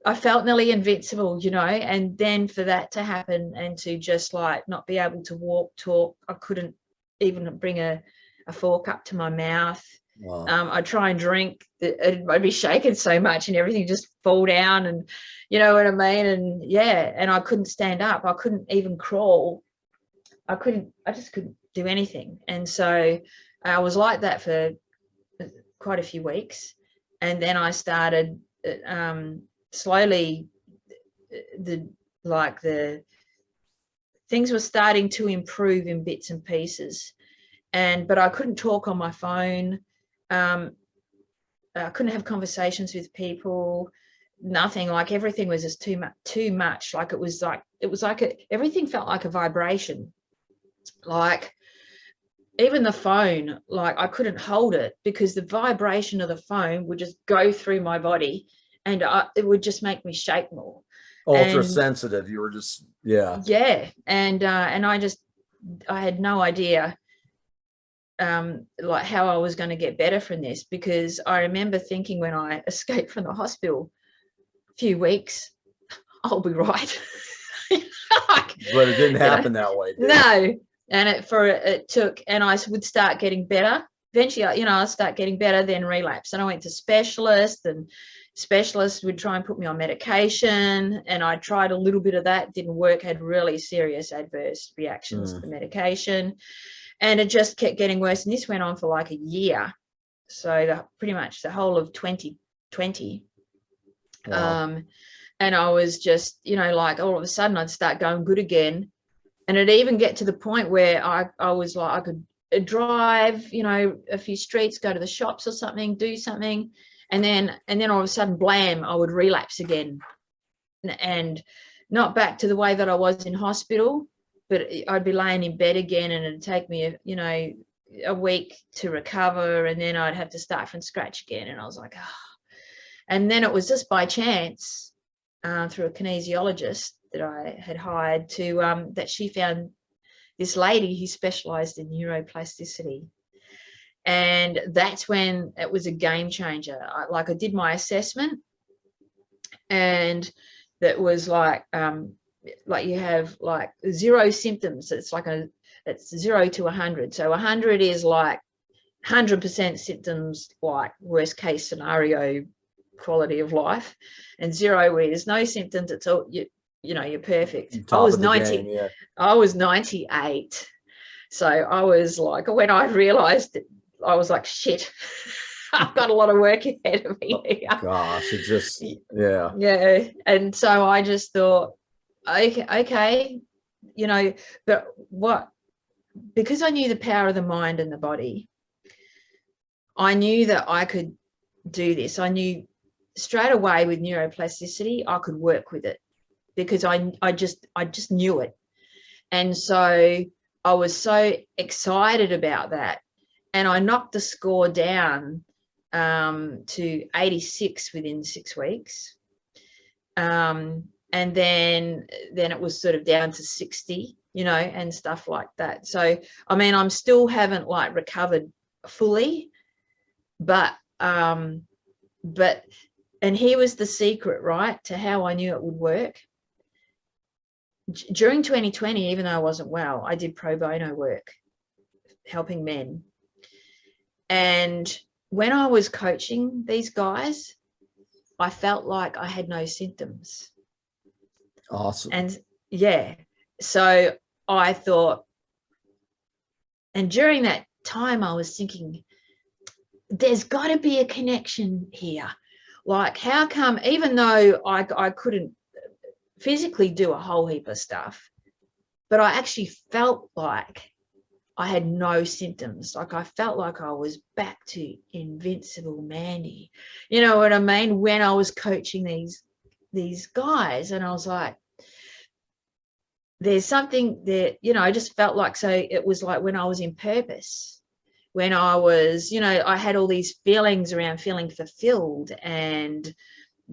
I felt nearly invincible, and then for that to happen and to just like not be able to walk, talk, I couldn't even bring a fork up to my mouth. Wow. I'd try and drink, I'd be shaking so much and everything just fall down, and you know what I mean? And I couldn't stand up. I couldn't even crawl. I just couldn't do anything. And so I was like that for quite a few weeks. And then I started slowly, the things were starting to improve in bits and pieces. But I couldn't talk on my phone. I couldn't have conversations with people. Nothing. Like everything was just too much. Like it was like everything felt like a vibration. Like even the phone, like I couldn't hold it because the vibration of the phone would just go through my body, and it would just make me shake more. Ultra sensitive. You were just, yeah. And I had no idea like how I was going to get better from this, because I remember thinking when I escaped from the hospital a few weeks, I'll be right. Like, but it didn't happen that way. No. And it took, and I would start getting better. Eventually, I'll start getting better, then relapse. And I went to specialists, and specialists would try and put me on medication. And I tried a little bit of that, didn't work, had really serious adverse reactions to the medication. And it just kept getting worse. And this went on for like a year. So pretty much the whole of 2020. Wow. And I was just, like all of a sudden I'd start going good again. And it'd even get to the point where I was like, I could drive, a few streets, go to the shops or something, do something. And then all of a sudden, blam, I would relapse again. And not back to the way that I was in hospital, but I'd be laying in bed again, and it'd take me, a week to recover. And then I'd have to start from scratch again. And I was like, oh. And then it was just by chance, through a kinesiologist that I had hired that she found this lady who specialized in neuroplasticity. And that's when it was a game changer. I did my assessment, and that was like you have like 0 symptoms. It's it's 0 to 100. So 100 is like 100% symptoms, like worst case scenario quality of life, and 0 is no symptoms. It's all you're perfect. I was 90. Game, yeah. I was 98. So I was like, when I realized it, I was like, shit, I've got a lot of work ahead of me here. Gosh, it just, yeah. Yeah. And so I just thought, okay, but because I knew the power of the mind and the body, I knew that I could do this. I knew straight away with neuroplasticity, I could work with it, because I just knew it. And so I was so excited about that. And I knocked the score down to 86 within 6 weeks. And then it was sort of down to 60, and stuff like that. So, I mean, I'm still haven't like recovered fully, but and here was the secret, right, to how I knew it would work. During 2020, even though I wasn't well, I did pro bono work helping men. And when I was coaching these guys, I felt like I had no symptoms. Awesome. And yeah, so I thought, and during that time I was thinking, there's got to be a connection here. Like, how come, even though I couldn't physically do a whole heap of stuff, but I actually felt like I had no symptoms. Like, I felt like I was back to invincible Mandy. You know what I mean? When I was coaching these guys, and I was like, there's something that, I just felt like, so it was like when I was in purpose, when I was, I had all these feelings around feeling fulfilled and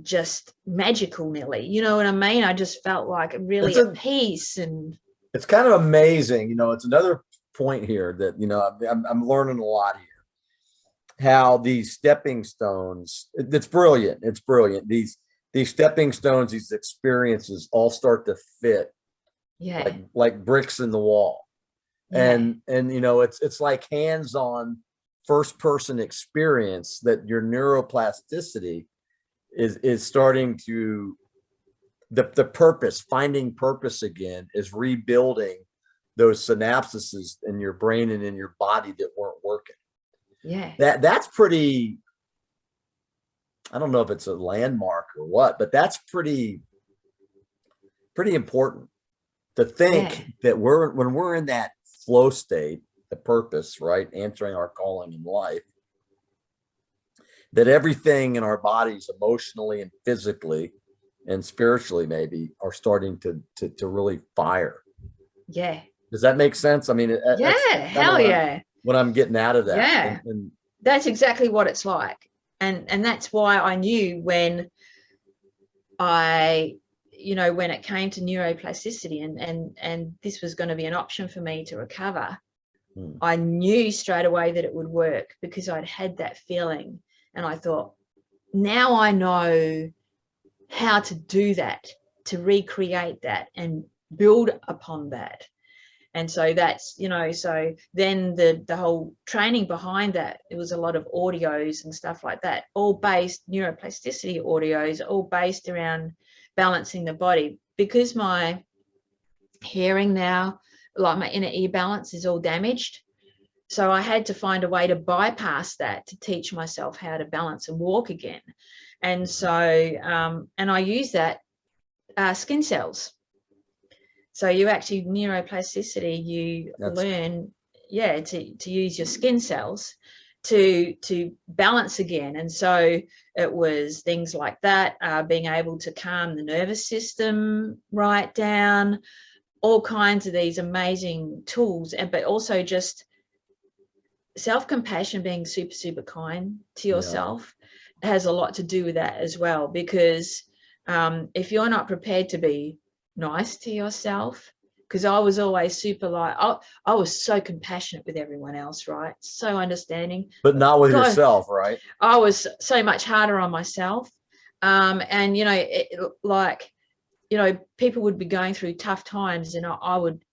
just magical nearly, you know what I mean? I just felt like really at peace. And it's kind of amazing, it's another point here that, I'm learning a lot here, how these stepping stones, it's brilliant. It's brilliant. These stepping stones, these experiences all start to fit, like bricks in the wall. And it's like hands-on first person experience that your neuroplasticity is starting to, the purpose, finding purpose again, is rebuilding those synapses in your brain and in your body that weren't working. Yeah. That's pretty, I don't know if it's a landmark or what, but that's pretty important. to think Yeah. that when we're in that flow state, the purpose, right? Answering our calling in life, that everything in our bodies, emotionally and physically and spiritually, maybe, are starting to really fire. Yeah. Does that make sense? I mean, that's Yeah. kind of Hell yeah. what I'm getting out of that. Yeah. And That's exactly what it's like. And that's why I knew when I, when it came to neuroplasticity and this was going to be an option for me to recover, I knew straight away that it would work because I'd had that feeling. And I thought, now I know how to do that, to recreate that and build upon that. And so that's, so then the whole training behind that, it was a lot of audios and stuff like that, all based, neuroplasticity audios, all based around balancing the body, because my hearing now, like my inner ear balance, is all damaged. So I had to find a way to bypass that, to teach myself how to balance and walk again. And so, and I use that skin cells. So you actually, neuroplasticity, you learn, to use your skin cells to balance again. And so it was things like that, being able to calm the nervous system right down, all kinds of these amazing tools, but also just self-compassion, being super, super kind to yourself, has a lot to do with that as well. Because if you're not prepared to be nice to yourself, because I was always super like, I was so compassionate with everyone else, right? So understanding. but not with God, yourself, right? I was so much harder on myself. And, people would be going through tough times, and I would,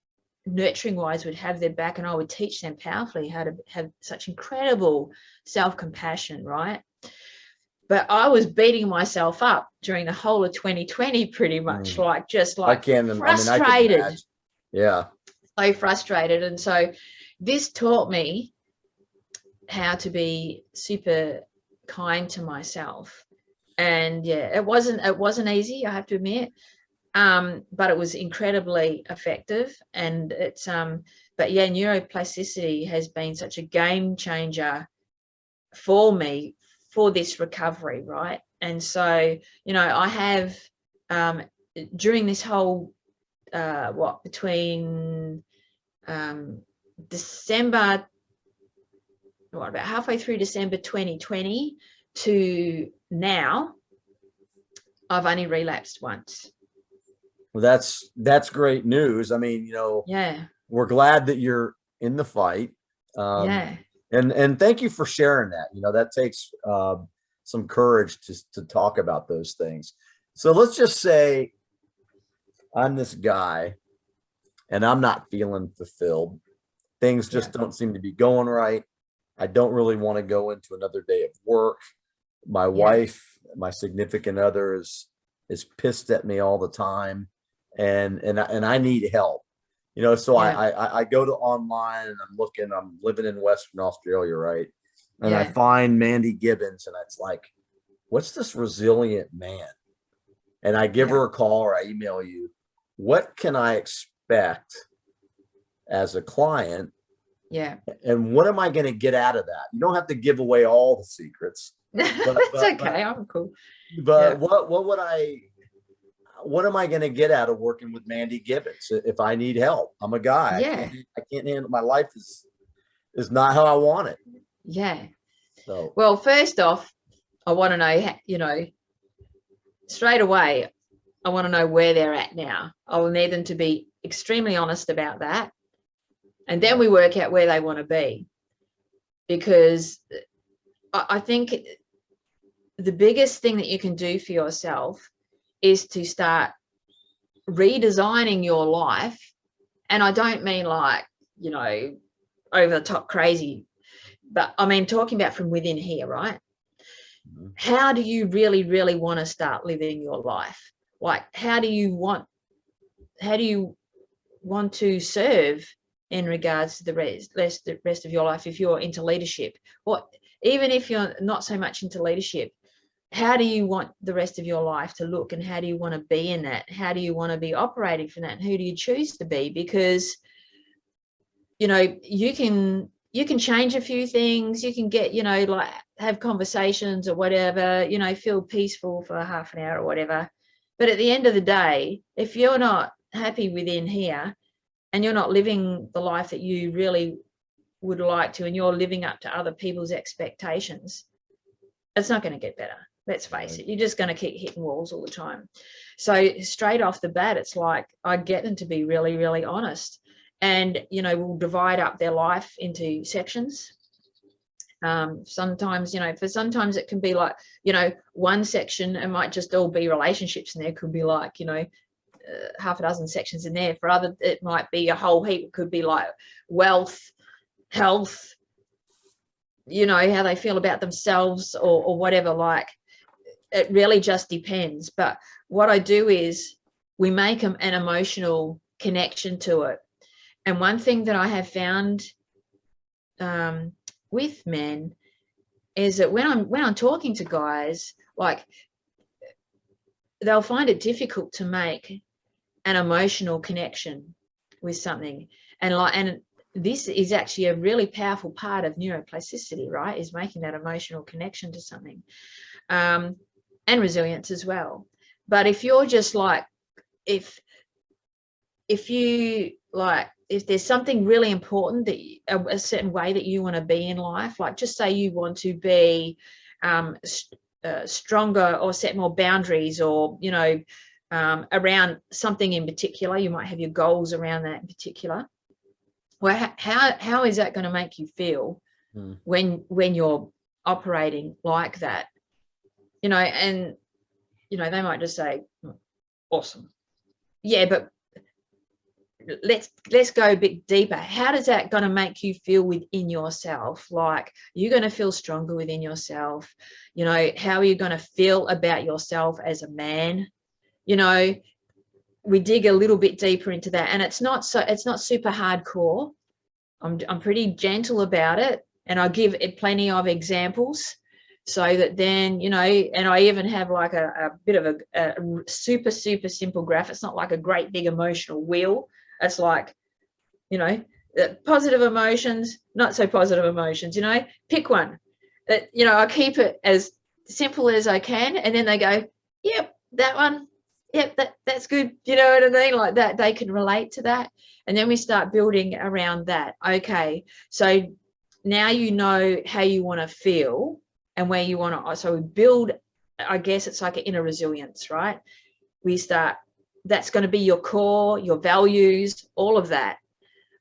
nurturing wise, would have their back, and I would teach them powerfully how to have such incredible self-compassion, right? But I was beating myself up during the whole of 2020, pretty much, frustrated. Yeah. So frustrated. And so this taught me how to be super kind to myself. And it wasn't easy, I have to admit. But it was incredibly effective. And it's neuroplasticity has been such a game changer for me for this recovery, right? And so, I have during this whole between December, about halfway through December 2020 to now, I've only relapsed once. Well, that's great news. I mean, we're glad that you're in the fight. And thank you for sharing that. That takes some courage to talk about those things. So let's just say I'm this guy and I'm not feeling fulfilled. Things just don't seem to be going right. I don't really want to go into another day of work. My wife, my significant other, is pissed at me all the time, and I need help. So I go to online and I'm living in Western Australia, right? And I find Mandy Gibbons, and it's like, what's this resilient man? And I give her a call, or I email you, what can I expect as a client? Yeah. And what am I going to get out of that? You don't have to give away all the secrets. It's okay. I'm cool. But what am I going to get out of working with Mandy Gibbons if I need help? I'm a guy. I can't handle, my life is not how I want it. Yeah. So, well, first off, I want to know, straight away, I want to know where they're at now. I will need them to be extremely honest about that. And then we work out where they want to be. Because I think the biggest thing that you can do for yourself is to start redesigning your life. And I don't mean like, over the top crazy, but I mean talking about from within here, right? Mm-hmm. How do you really, really want to start living your life? Like, how do you want to serve in regards to the rest of your life? If you're into leadership, or even if you're not so much into leadership, how do you want the rest of your life to look, and how do you want to be in that? How do you want to be operating from that? And who do you choose to be? Because, you know, you can change a few things. You can get, you know, like have conversations or whatever, you know, feel peaceful for half an hour or whatever. But at the end of the day, if you're not happy within here and you're not living the life that you really would like to, and you're living up to other people's expectations, it's not going to get better. Let's face it. You're just going to keep hitting walls all the time. So straight off the bat, it's like I get them to be really, really honest. And, you know, we'll divide up their life into sections. Sometimes, you know, sometimes it can be like, you know, one section, it might just all be relationships, and there could be like, you know, half a dozen sections in there. For other, it might be a whole heap. It could be like wealth, health, you know, how they feel about themselves, or whatever. Like, it really just depends. But what I do is we make an emotional connection to it. And one thing that I have found with men is that when I'm talking to guys, like, they'll find it difficult to make an emotional connection with something. And this is actually a really powerful part of neuroplasticity, right? Is making that emotional connection to something, and resilience as well. But if you're just like, if you like, if there's something really important that a certain way that you want to be in life, like just say you want to be stronger or set more boundaries, or, you know, around something in particular, you might have your goals around that in particular. Well, how is that going to make you feel when you're operating like that? You know, and, you know, they might just say, awesome. Yeah, but let's go a bit deeper. How does that going to make you feel within yourself? Like, you're going to feel stronger within yourself. You know, how are you going to feel about yourself as a man? You know, we dig a little bit deeper into that, and it's not super hardcore. I'm pretty gentle about it, and I give it plenty of examples, so that then, you know, and I even have like a bit of a super simple graph. It's not like a great big emotional wheel. It's like, you know, positive emotions, not so positive emotions, you know, pick one. That, you know, I keep it as simple as I can, and then they go, yep, that one, yep, that's good, you know what I mean? Like that, they can relate to that. And then we start building around that. Okay, so now you know how you want to feel and where you want to, so we build, I guess it's like an inner resilience, right? We start, that's going to be your core, your values, all of that.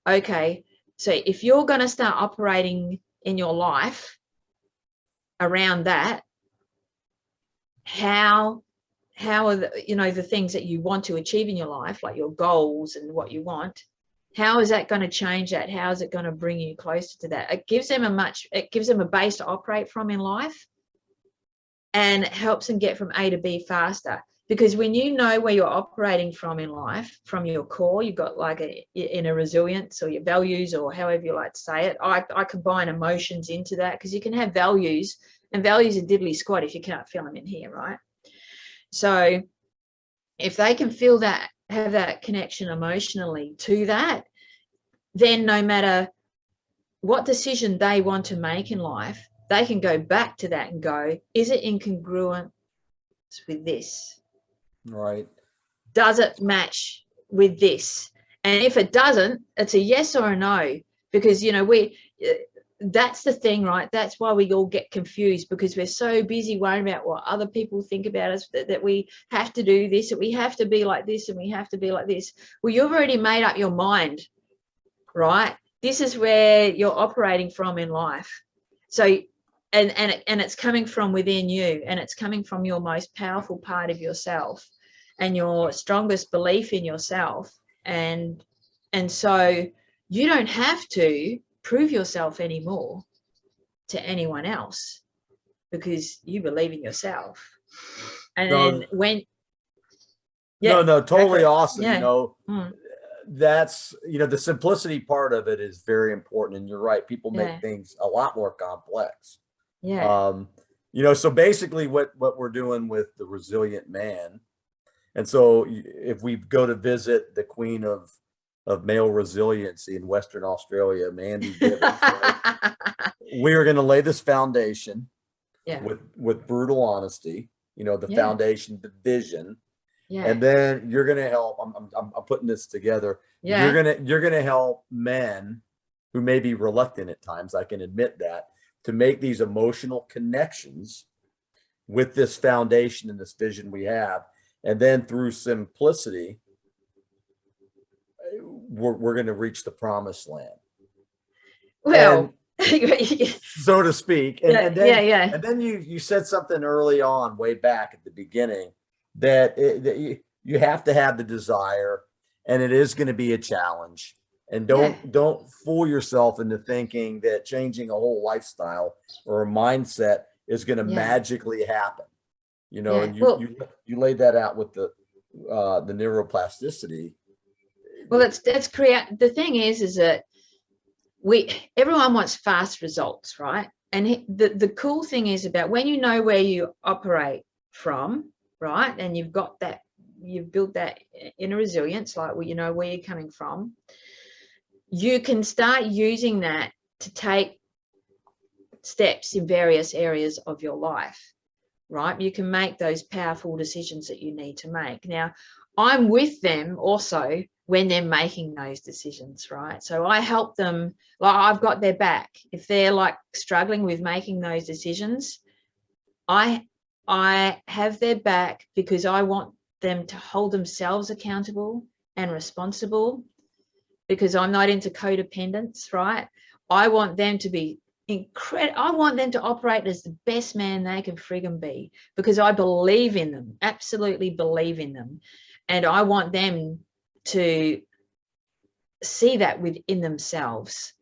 Okay, so if you're going to start operating in your life around that, how are the, you know, the things that you want to achieve in your life, like your goals and what you want, how is that going to change that? How is it going to bring you closer to that? It gives them a base to operate from in life, and it helps them get from A to B faster. Because when you know where you're operating from in life, from your core, you've got like a inner resilience, or your values, or however you like to say it. I combine emotions into that, because you can have values, and values are diddly squat if you can't feel them in here, right? So if they can feel that, have that connection emotionally to that, then no matter what decision they want to make in life, they can go back to that and go, is it incongruent with this? Right. Does it match with this? And if it doesn't, it's a yes or a no. Because, you know, that's the thing, right? That's why we all get confused, because we're so busy worrying about what other people think about us, that we have to do this, and we have to be like this, and we have to be like this. Well, you've already made up your mind, right? This is where you're operating from in life. So, and it's coming from within you, and it's coming from your most powerful part of yourself, and your strongest belief in yourself. And so you don't have to prove yourself anymore to anyone else, because you believe in yourself. And then when totally awesome. You know, Mm. that's, you know, the simplicity part of it is very important. And you're right, people make things a lot more complex. Yeah. So basically what we're doing with the resilient man. And so if we go to visit the queen of male resiliency in Western Australia, Mandy Gibbons, right? We are going to lay this foundation Yeah. with brutal honesty, the Yeah. foundation, the vision. Yeah. And then you're going to help. I'm putting this together. Yeah. You're going to help men who may be reluctant at times. I can admit that, to make these emotional connections with this foundation and this vision we have. And then through simplicity, we're going to reach the promised land. Well, so to speak. And then you said something early on, way back at the beginning, that you have to have the desire, and it is going to be a challenge. And don't fool yourself into thinking that changing a whole lifestyle or a mindset is going to magically happen. And you laid that out with the neuroplasticity. Well, that's create. The thing is that everyone wants fast results, right? And the cool thing is about when you know where you operate from, right? And you've built that inner resilience, like where you're coming from. You can start using that to take steps in various areas of your life, right? You can make those powerful decisions that you need to make. Now, I'm with them also when they're making those decisions, right? So I help them, like I've got their back. If they're like struggling with making those decisions, I have their back, because I want them to hold themselves accountable and responsible, because I'm not into codependence, right? I want them to be incredible. I want them to operate as the best man they can friggin' be, because I believe in them, absolutely believe in them. And I want them to see that within themselves,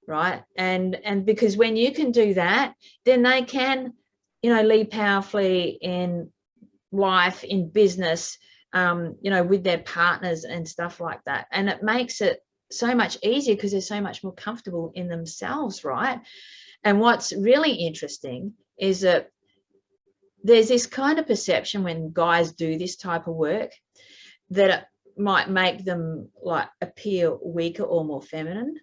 right? And because when you can do that, then they can, lead powerfully in life, in business, with their partners and stuff like that. And it makes it so much easier because they're so much more comfortable in themselves, right? And what's really interesting is that there's this kind of perception when guys do this type of work that it might make them like appear weaker or more feminine.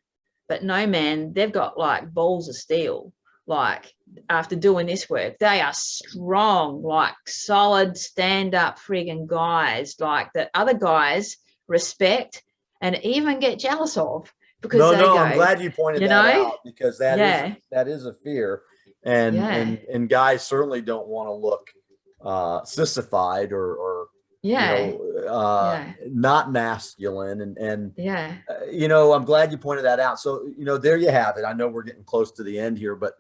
But no, man, they've got like balls of steel. Like after doing this work, they are strong, like solid stand-up friggin' guys, like that other guys respect and even get jealous of, because I'm glad you pointed that out, because that is a fear. And guys certainly don't want to look sissified or not masculine. I'm glad you pointed that out. So, there you have it. I know we're getting close to the end here, but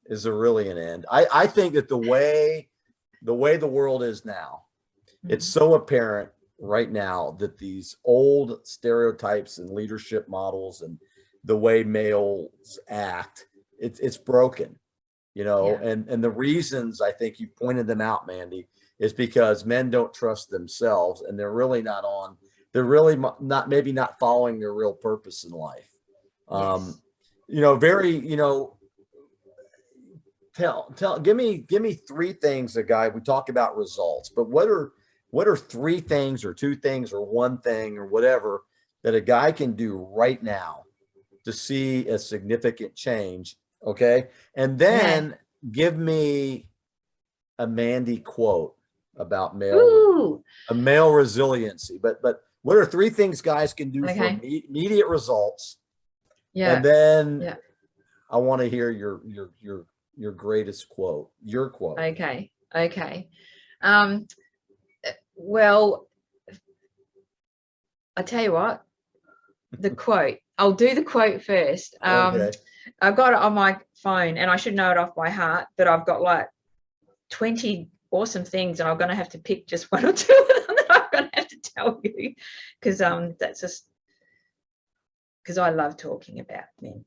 is there really an end? I think that the way the world is now, it's so apparent right now that these old stereotypes and leadership models and the way males act, it's broken, and the reasons, I think you pointed them out, Mandy, is because men don't trust themselves, and they're really not maybe not following their real purpose in life. Give me three things, we talk about results, but what are three things or two things or one thing or whatever that a guy can do right now to see a significant change? Okay. And then give me a Mandy quote about male resiliency. But what are three things guys can do for immediate results? And then I want to hear your greatest quote, your quote. Okay. Well, I tell you what, the quote, I'll do the quote first. I've got it on my phone and I should know it off by heart, but I've got like 20 awesome things and I'm going to have to pick just one or two of them that I'm going to have to tell you, because that's just because I love talking about men.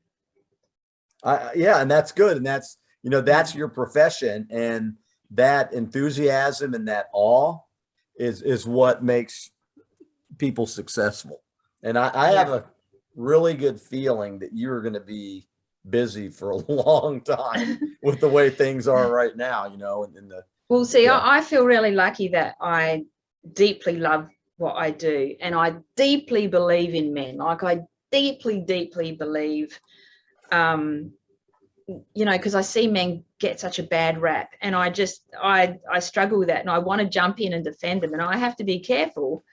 And that's good. And that's, that's your profession, and that enthusiasm and that awe is what makes people successful. And I have a really good feeling that you're going to be busy for a long time with the way things are right now, you know, and the, Well, see, yeah. I feel really lucky that I deeply love what I do, and I deeply believe in men. Like, I deeply believe, you know, because I see men get such a bad rap, and I struggle with that, and I want to jump in and defend them, and I have to be careful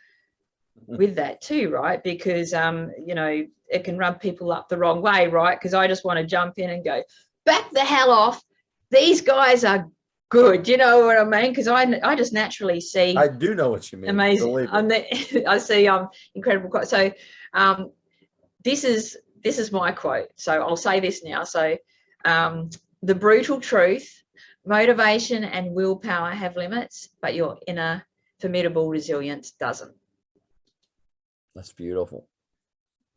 with that too, right? Because you know, it can rub people up the wrong way, right? Because I just want to jump in and go, back the hell off, these guys are good, you know what I mean? Because I just naturally see, I do know what you mean. amazing, I see incredible. So this is my quote, so I'll say this now. So the brutal truth: motivation and willpower have limits, but your inner formidable resilience doesn't. That's beautiful.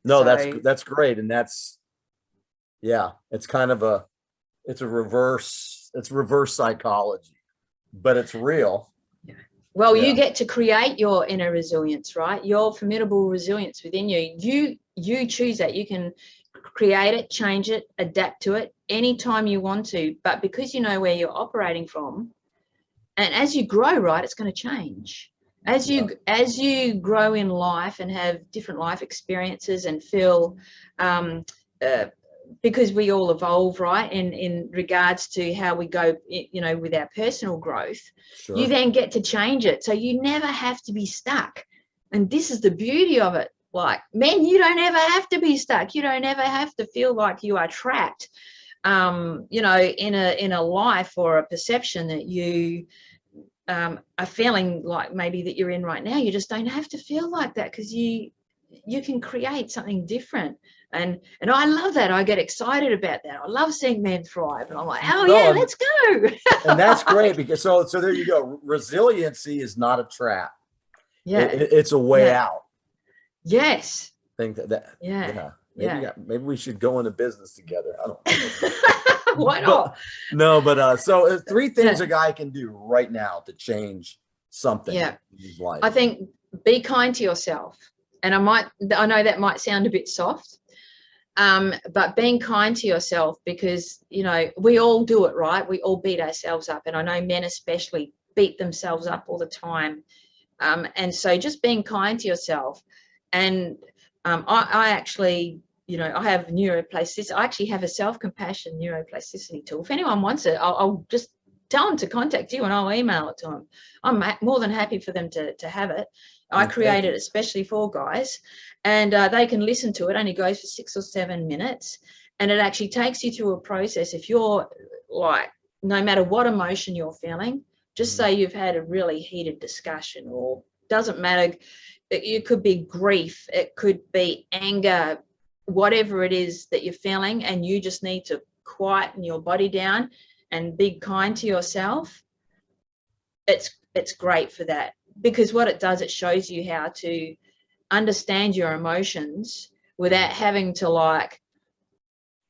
No, So, that's great. And that's, yeah, it's kind of it's reverse psychology, but it's real. well, Yeah. you get to create your inner resilience, right? Your formidable resilience within you. You choose that. You can create it, change it, adapt to it anytime you want to. But because you know where you're operating from, and as you grow, right, it's going to change. As you grow in life and have different life experiences and feel, because we all evolve, right, in regards to how we go, you know, with our personal growth, Sure. you then get to change it. So you never have to be stuck. And this is the beauty of it. Like, men, you don't ever have to be stuck. You don't ever have to feel like you are trapped, you know, in a life or a perception that you are feeling like maybe that you're in right now. You just don't have to feel like that, because you can create something different. And I love that. I get excited about that. I love seeing men thrive, and I'm like, oh No, yeah, let's go. And that's great, because so there you go. Resiliency is not a trap. Yeah, it's a way out. Yes. Think that Yeah. Maybe we should go into business together. I don't know. Why not? But so three things a guy can do right now to change something in his life. I think be kind to yourself. And I know that might sound a bit soft, but being kind to yourself, because, you know, we all do it, right? We all beat ourselves up. And I know men especially beat themselves up all the time. And so just being kind to yourself. And I actually, you know, I have neuroplasticity. I actually have a self-compassion neuroplasticity tool. If anyone wants it, I'll just tell them to contact you and I'll email it to them. I'm more than happy for them to have it. I created it especially for guys, and they can listen to it. It only goes for 6 or 7 minutes, and it actually takes you through a process. If you're like, no matter what emotion you're feeling, just say you've had a really heated discussion, or doesn't matter. It could be grief, it could be anger, whatever it is that you're feeling, and you just need to quieten your body down and be kind to yourself. It's great for that, because what it does, it shows you how to understand your emotions without having to like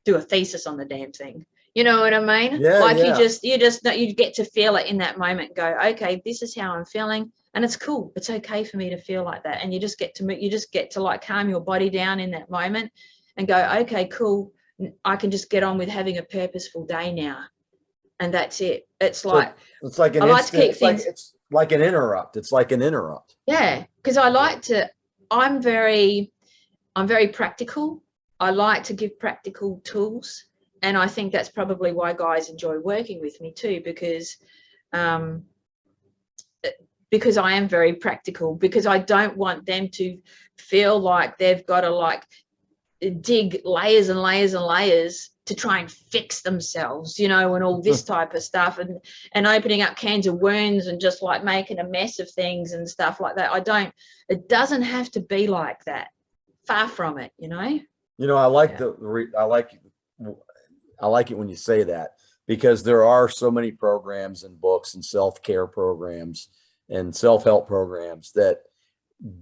do a thesis on the damn thing. You know what I mean? You get to feel it in that moment and go, okay, this is how I'm feeling. And it's cool. It's okay for me to feel like that. And you just get to like calm your body down in that moment and go, okay, cool. I can just get on with having a purposeful day now. And that's it. It's like an instant, it's like an interrupt. It's like an interrupt. Yeah. Because I'm very practical. I like to give practical tools. And I think that's probably why guys enjoy working with me too, because I am very practical, because I don't want them to feel like they've got to like dig layers and layers and layers to try and fix themselves, you know, and all this type of stuff, and opening up cans of worms and just like making a mess of things and stuff like that. It doesn't have to be like that. Far from it, you know. You know, I like I like it when you say that, because there are so many programs and books and self-care programs and self-help programs that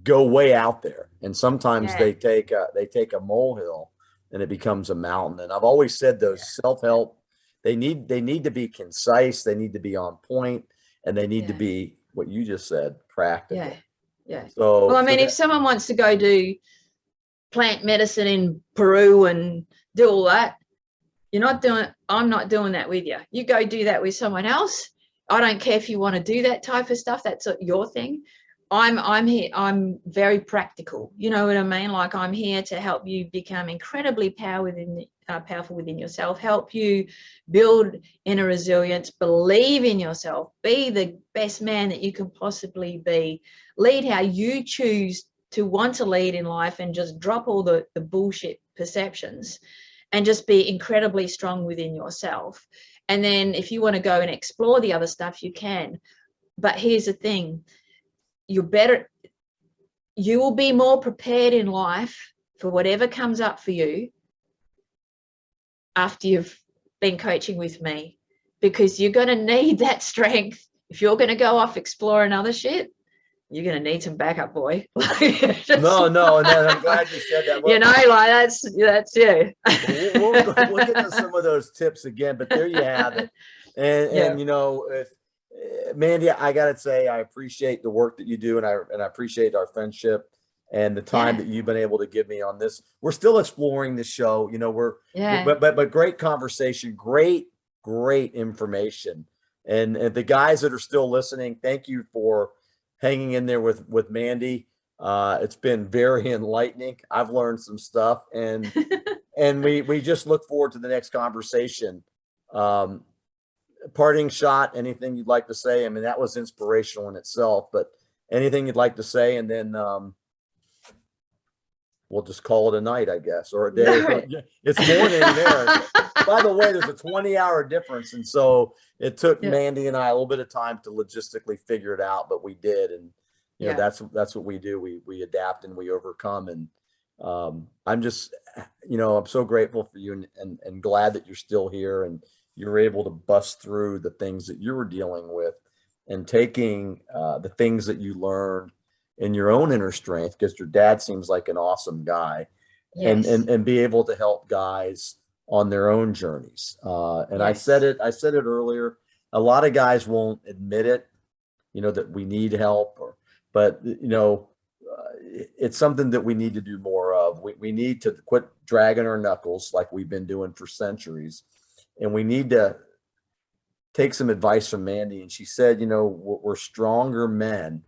go way out there, and sometimes they take a molehill and it becomes a mountain. And I've always said those self-help, they need to be concise, they need to be on point, and they need to be what you just said, practical. So, well, I mean, if someone wants to go do plant medicine in Peru and do all that, I'm not doing that with you. You go do that with someone else. I don't care if you want to do that type of stuff. That's your thing. I'm here. I'm very practical. You know what I mean? Like, I'm here to help you become incredibly powerful within yourself, help you build inner resilience, believe in yourself, be the best man that you can possibly be, lead how you choose to want to lead in life, and just drop all the bullshit perceptions and just be incredibly strong within yourself. And then if you want to go and explore the other stuff, you can. But here's the thing, you will be more prepared in life for whatever comes up for you after you've been coaching with me, because you're going to need that strength. If you're going to go off exploring other shit, you're going to need some backup, boy. No, and I'm glad you said that. Well, like that's you. We'll get to some of those tips again, but there you have it. And if, Mandy, I got to say, I appreciate the work that you do, and I appreciate our friendship and the time that you've been able to give me on this. We're still exploring the show, but great conversation, great information. And the guys that are still listening, thank you for hanging in there with Mandy. It's been very enlightening. I've learned some stuff, and we just look forward to the next conversation. Parting shot, anything you'd like to say? I mean, that was inspirational in itself, but anything you'd like to say, and then we'll just call it a night, I guess, or a day. No. It's morning there. By the way, there's a 20-hour difference, and so it took Mandy and I a little bit of time to logistically figure it out, but we did, and that's what we do. We adapt and we overcome, and I'm just, I'm so grateful for you, and glad that you're still here, and you're able to bust through the things that you were dealing with, and taking the things that you learned in your own inner strength, because your dad seems like an awesome guy, and be able to help guys on their own journeys. And I said it earlier, a lot of guys won't admit it, that we need help, but it's something that we need to do more of. We need to quit dragging our knuckles like we've been doing for centuries. And we need to take some advice from Mandy. And she said, we're stronger men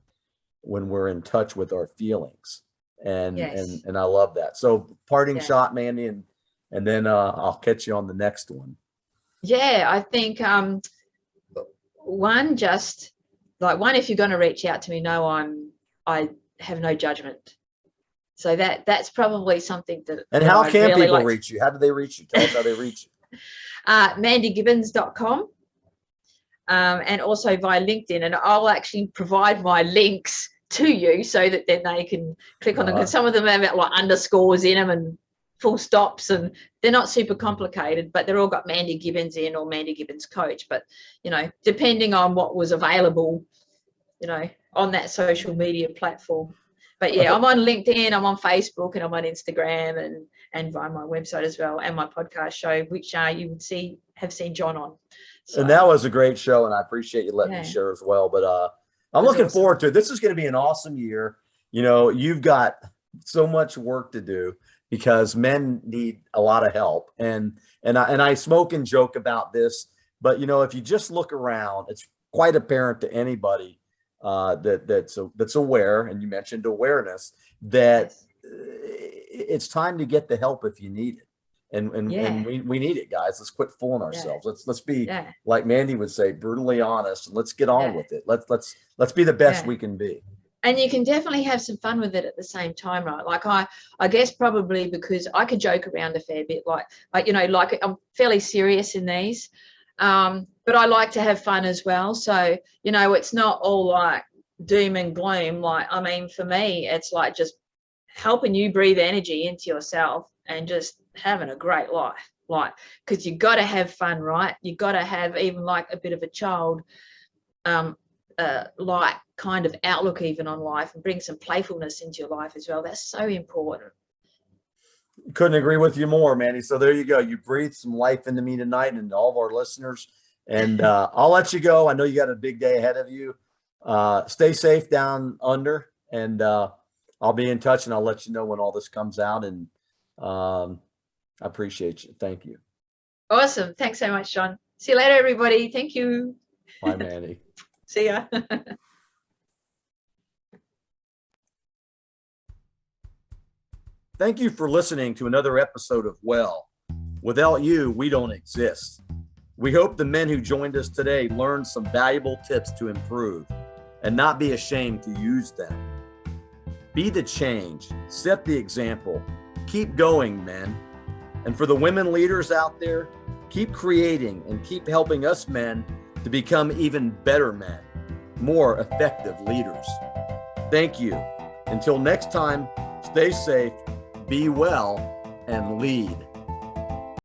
when we're in touch with our feelings. And I love that. So parting shot, Mandy, and then I'll catch you on the next one. Yeah, I think one, if you're going to reach out to me, I have no judgment. So that's probably something that. And how can really people reach you? How do they reach you? Tell us how they reach you. MandyGibbons.com, and also via LinkedIn, and I'll actually provide my links to you so that then they can click on them, because some of them have like underscores in them and full stops, and they're not super complicated, but they're all got Mandy Gibbons in, or Mandy Gibbons Coach, but depending on what was available on that social media platform. But I'm on LinkedIn, I'm on Facebook, and I'm on Instagram, and via my website as well, and my podcast show, which you would have seen John on. So, and that was a great show, and I appreciate you letting me share as well. But I'm looking forward to it. This is going to be an awesome year. You've got so much work to do, because men need a lot of help. And I smoke and joke about this, but if you just look around, it's quite apparent to anybody that's aware, and you mentioned awareness, that it's time to get the help if you need it. And we need it, guys. Let's quit fooling ourselves. Let's be, like Mandy would say, brutally honest, and let's get on with it. Let's be the best we can be. And you can definitely have some fun with it at the same time, right? Like I guess probably because I could joke around a fair bit, like I'm fairly serious in these, but I like to have fun as well. So it's not all like doom and gloom. Like, I mean, for me, it's like just helping you breathe energy into yourself and just having a great life. Like, because you got to have fun, right? You got to have even like a bit of a child like kind of outlook even on life, and bring some playfulness into your life as well. That's so important. Couldn't agree with you more, Mandy. So there you go. You breathed some life into me tonight and all of our listeners. And I'll let you go. I know you got a big day ahead of you. Stay safe down under, and I'll be in touch, and I'll let you know when all this comes out. And I appreciate you. Thank you. Awesome. Thanks so much, John. See you later, everybody. Thank you. Bye, Mandy. See ya. Thank you for listening to another episode of Well. Without you, we don't exist. We hope the men who joined us today learned some valuable tips to improve and not be ashamed to use them. Be the change, set the example, keep going, men. And for the women leaders out there, keep creating and keep helping us men to become even better men, more effective leaders. Thank you. Until next time, stay safe, be well, and lead.